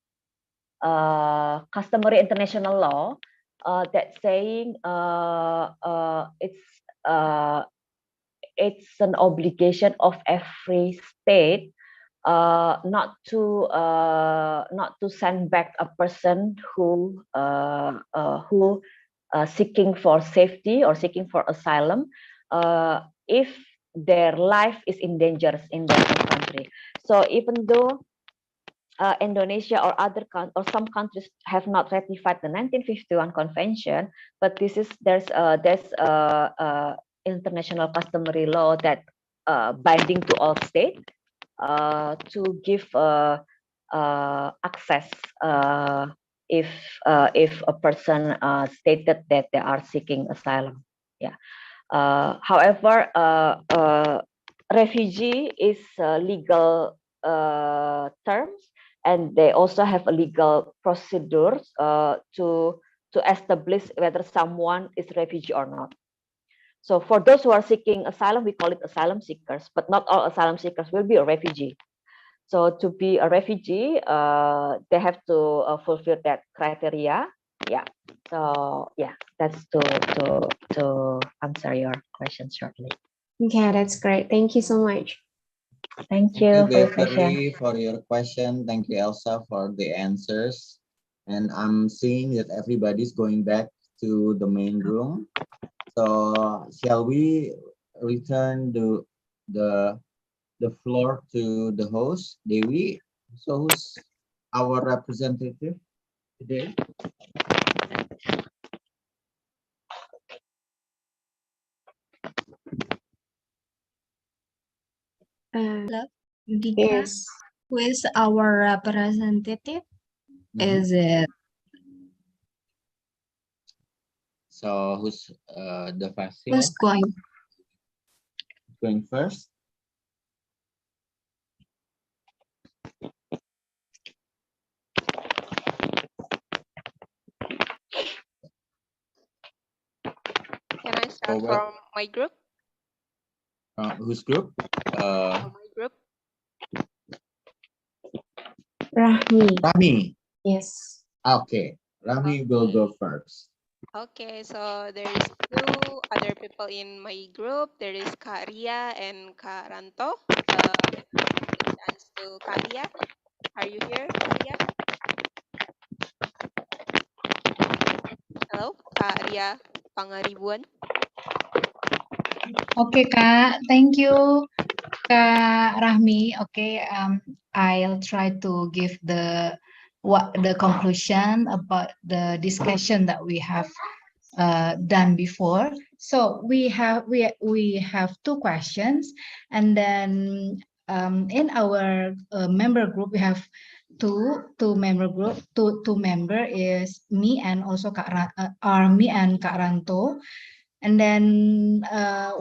customary international law that saying it's an obligation of every state not to send back a person who seeking for safety or seeking for asylum if their life is in danger in their own country. So even though Indonesia or some countries have not ratified the 1951 convention, but there's international customary law that binding to all states to give access if a person stated that they are seeking asylum. Yeah. However, refugee is legal terms, and they also have a legal procedures to establish whether someone is refugee or not. So for those who are seeking asylum, we call it asylum seekers, but not all asylum seekers will be a refugee. So to be a refugee, they have to fulfill that criteria. Yeah. So yeah, that's to answer your question shortly.
Okay, that's great. Thank you so much.
Thank
Thank
you
you,
for your question.
Beverly, for your question. Thank you, Elsa, for the answers. And I'm seeing that everybody's going back to the main room. So shall we return the floor to the host, Dewi? So who's our representative today?
Hello, Dika.
Yes.
Who is our representative? Is it
So who's the
who's
Fasil
going?
going first?
Can I
So
start from my group?
whose group?
From my group.
Rahmi.
Rami.
Yes.
Okay, Rami will go first.
Okay, so there is two other people in my group. There is Kak Ria and Kak Ranto. Give chance to Kak Ria. Are you here, Kak Ria? Hello, Kak Ria Pangaribuan.
Okay, Kak. Thank you, Kak Rahmi. Okay, I'll try to give the conclusion about the discussion that we have done before. So we have two questions, and then in our member group we have two member group. Two member is me and also me and Kak Ranto. And then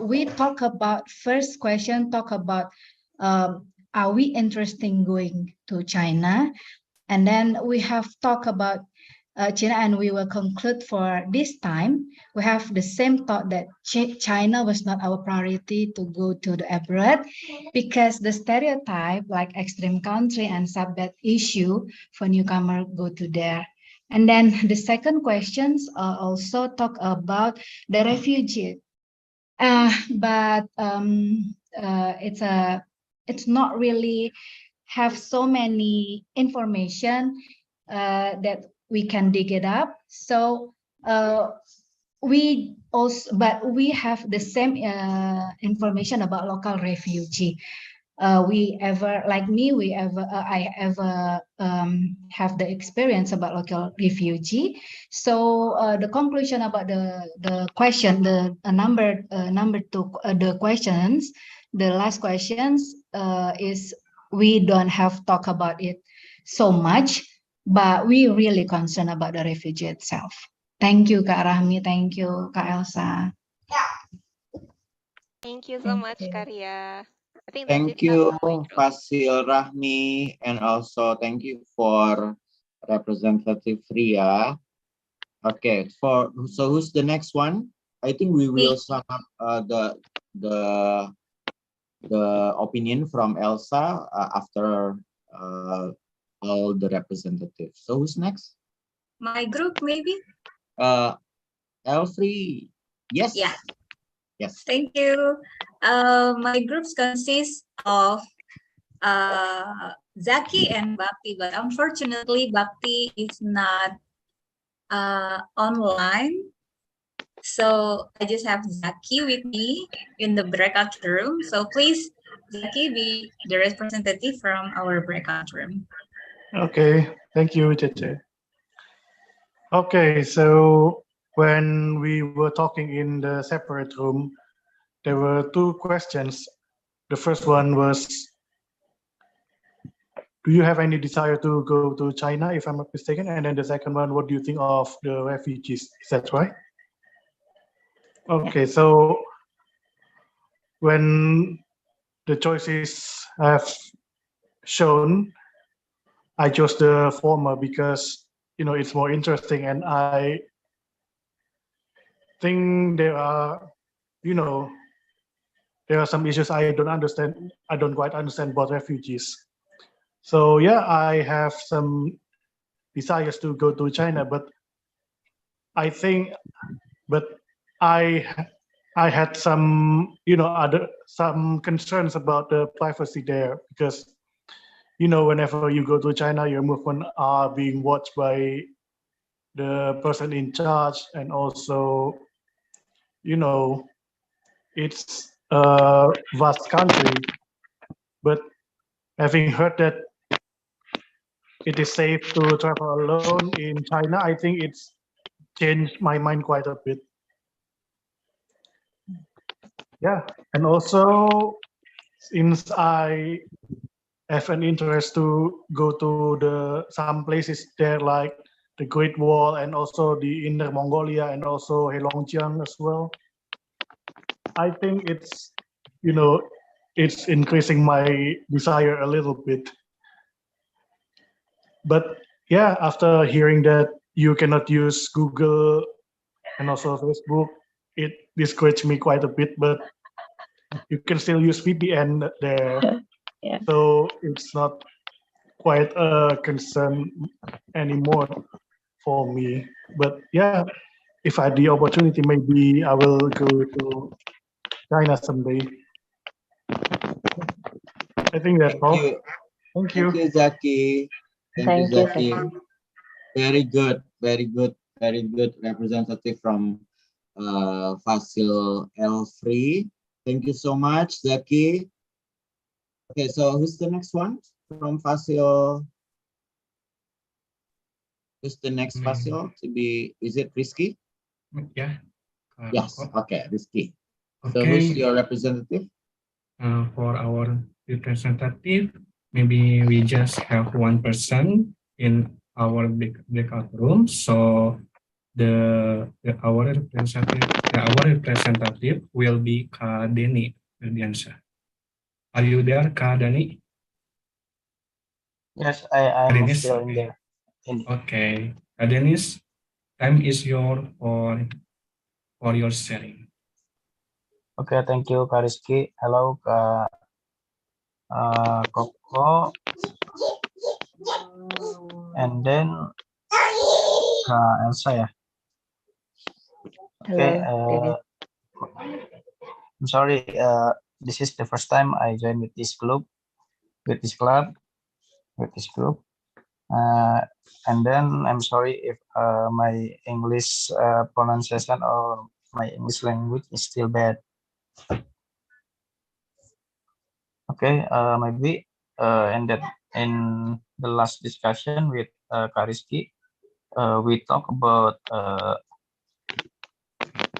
we talk about first question, talk about are we interested in going to China? And then we have talked about China, and we will conclude for this time. We have the same thought that China was not our priority to go to the abroad because the stereotype like extreme country and sub-bad issue for newcomer go to there. And then the second questions also talk about the refugee, but it's not really have so many information that we can dig it up. So we also, but we have the same information about local refugee. I ever have the experience about local refugee. So the conclusion about the question, the number two, the questions, the last questions is we don't have talk about it so much, but we really concerned about the refugee itself. Thank you, Kak Rahmi. Thank you, Kak Elsa.
Thank you so much, Kak Ria. I think that's it
Thank you,
from my group.
Fasil, Rahmi, and also thank you for Representative Ria. Okay, so who's the next one? I think we will sum up the opinion from Elsa after all the representatives. So who's next?
My group, maybe?
L3. Yes.
Yeah.
Yes.
Thank you. My groups consist of Zaki and Bhakti, but unfortunately, Bhakti is not online. So I just have Zaki with me in the breakout room. So please, Zaki, be the representative from our breakout room.
Okay, thank you, Cheche. Okay, so when we were talking in the separate room, there were two questions. The first one was, do you have any desire to go to China, if I'm not mistaken? And then the second one, what do you think of the refugees? Is that right? Okay, so when the choices have shown, I chose the former because, you know, it's more interesting, and I think there are, you know, there are some issues I don't understand. I don't quite understand about refugees. So yeah, I have some desires to go to China, but I think, but I had some, you know, some concerns about the privacy there, because, you know, whenever you go to China, your movement are being watched by the person in charge, and also, you know, it's a vast country. But having heard that it is safe to travel alone in China, I think it's changed my mind quite a bit. Yeah, and also, since I have an interest to go to some places there, like the Great Wall and also the Inner Mongolia and also Heilongjiang as well, I think it's, you know, it's increasing my desire a little bit. But yeah, after hearing that you cannot use Google and also Facebook, it discouraged me quite a bit, but you can still use VPN there.
Yeah.
So it's not quite a concern anymore for me. But yeah, if I had the opportunity, maybe I will go to China someday. I think that's all. Thank you.
Thank you, Zaki. Thank you, Zaki. Very good, very good, very good representative from Fasil L3. Thank you so much, Zaki. Okay, so who's the next one from Fasil? Who's the next Fasil to be? Is it Rizky?
Yeah.
Yes. Okay, Rizky. So who's your representative?
For our representative, maybe we just have one person in our breakout room. So our representative will be Kak Deni Ardiansyah. Are you there, Kak Dani?
Yes, I'm
Dennis?
still in there.
Okay, Kak Dennis, time is yours for your sharing.
Okay, thank you, Kak Rizky. Hello, Kak Koko. And then Kak Elsa ya. Okay, I'm sorry. This is the first time I join with this club, with this club, with this group. And then I'm sorry if my English pronunciation or my English language is still bad. Okay, maybe in the last discussion with Kak Rizky, we talk about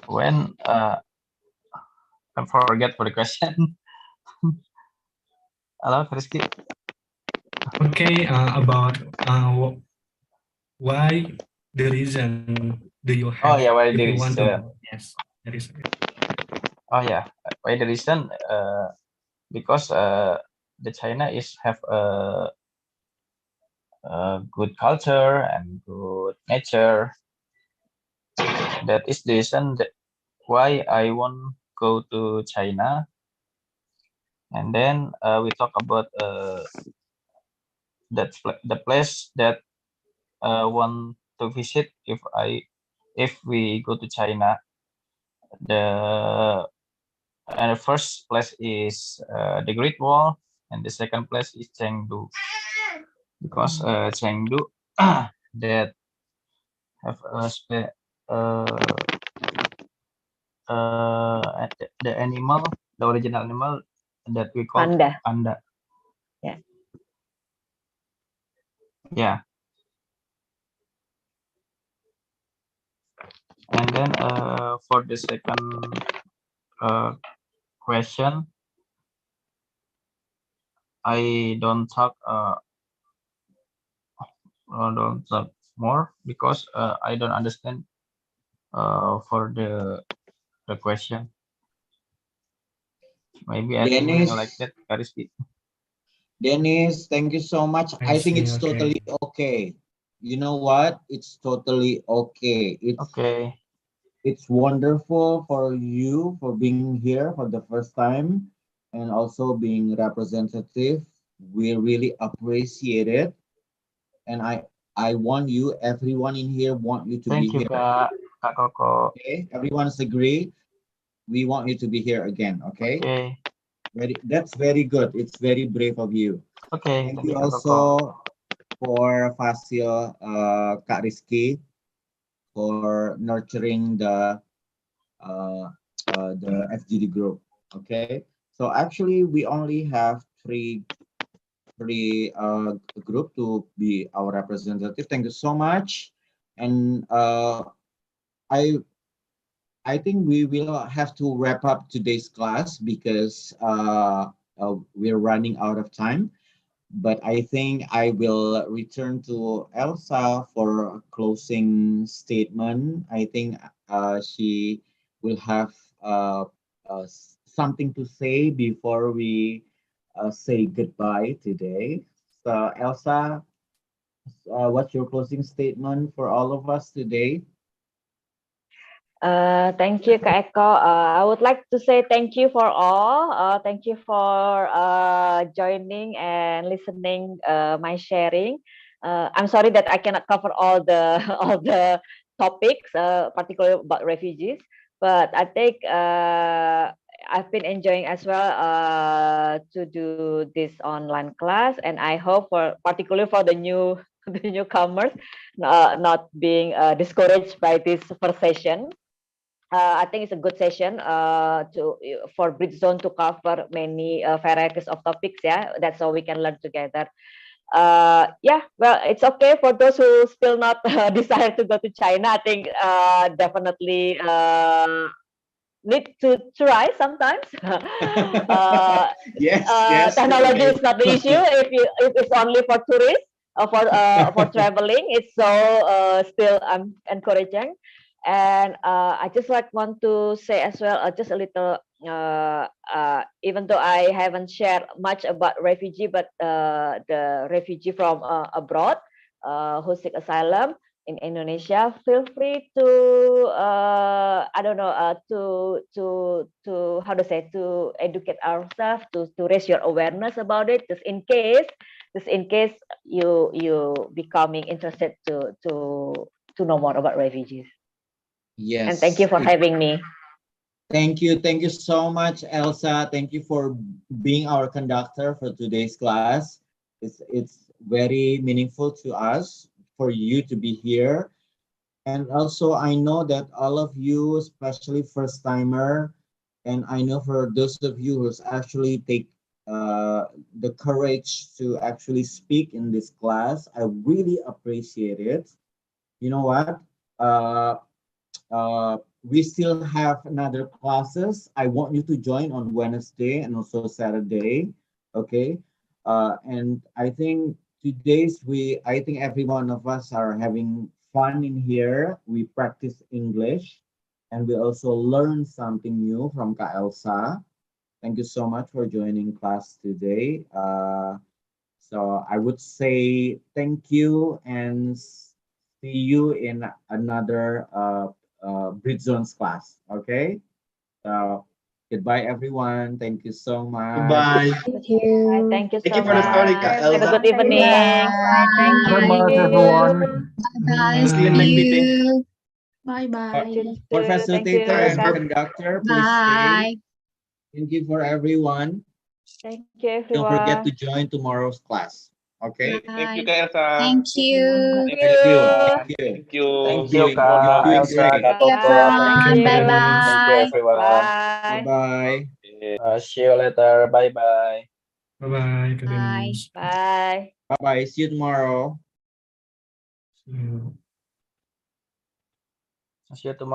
when I forget for the question. Hello, Kak Rizky.
Okay, about why the reason do you have?
Oh yeah, why
if
the
you want to
reason?
know. Yes, there is.
Oh yeah, why the reason? Because the China is have a good culture and good nature. That is the reason why I won't go to China, and then we talk about the place that want to visit if we go to China. The first place is the Great Wall, and the second place is Chengdu, because Chengdu that have uh, the animal, the original animal that we call
Panda.
panda.
Yeah.
Yeah. And then for the second question, I don't talk more because I don't understand for the question. Maybe I think
Dennis,
like that, Kariski.
Dennis, thank you so much.
I
I think
see.
it's
Okay.
totally okay. You know what? It's totally okay.
Okay.
It's wonderful for you for being here for the first time and also being representative. We really appreciate it. And I want you, everyone in here want you to be
Thank you,
here.
Kak Koko.
Okay, everyone's agree. We want you to be here again. Okay.
Okay.
That's very good. It's very brave of you.
Okay.
Thank
Thank
you
you, Kak Koko.
also for Fasil, Kak Rizky, for nurturing uh, the FGD group. Okay, so actually we only have three group to be our representative. Thank you so much, and I I think we will have to wrap up today's class because we're running out of time. But I think I will return to Elsa for a closing statement. I think she will have something to say before we say goodbye today. So, Elsa, what's your closing statement for all of us today?
Thank you, Kak Eko. I would like to say thank you for all. Thank you for joining and listening my sharing. I'm sorry that I cannot cover all the all the topics, particularly about refugees. But I think I've been enjoying as well to do this online class, and I hope for particularly for the the newcomers not being discouraged by this first session. I think it's a good session for Britzone to cover many varieties of topics. Yeah, that's how we can learn together. Yeah, well, it's okay for those who still not desire to go to China. I think definitely need to try sometimes.
Yes,
Technology
okay.
is not the issue if it's only for tourists or for traveling. It's so still encouraging. And I just want to say as well, just a little. Even though I haven't shared much about refugee, but the refugee from abroad who seek asylum in Indonesia, feel free to I don't know to how to say, to educate ourselves, to raise your awareness about it, just in case you becoming interested to know more about refugees. And thank
Yes.
you for having me.
Thank you. Thank you so much, Elsa. Thank you for being our conductor for today's class. It's very meaningful to us for you to be here. And also, I know that all of you, especially first timer, and I know for those of you who's actually take the courage to actually speak in this class, I really appreciate it. You know what? Uh, we still have another classes. I want you to join on Wednesday and also Saturday. Okay. And I think I think every one of us are having fun in here. We practice English and we also learn something new from Ka Elsa. Thank you so much for joining class today. So I would say thank you and see you in another Britzone's class. Okay. So goodbye, everyone. Thank you so much.
Goodbye.
Thank you.
Thank you
Thank
so
you for the story,
much.
Kak
Have a
Elza.
good evening.
Bye. Thank
Very
you.
much, everyone.
Bye.
See you in
See
next meeting.
you. Bye
For,
bye.
for
Thank you.
facilitator and
Bye.
conductor, please stay.
Bye.
Thank you for everyone.
Thank you,
Don't forget
everyone.
to join tomorrow's class. Okay.
Thank you,
Bye.
Kak Elsa.
Thank you.
Thank
Thank you.
you.
Thank you.
Thank you.
Thank
You're
you,
doing, you're
Kak
doing
Elsa,
great.
Kak
Bye.
Koko. Thank
Everyone.
you.
Bye
Thank you,
bye.
everyone.
Bye
Bye.
bye.
See you later. Bye bye.
Bye-bye, Kak
Bye.
Dennis.
Bye.
Bye bye. See you tomorrow.
See you.
See you tomorrow.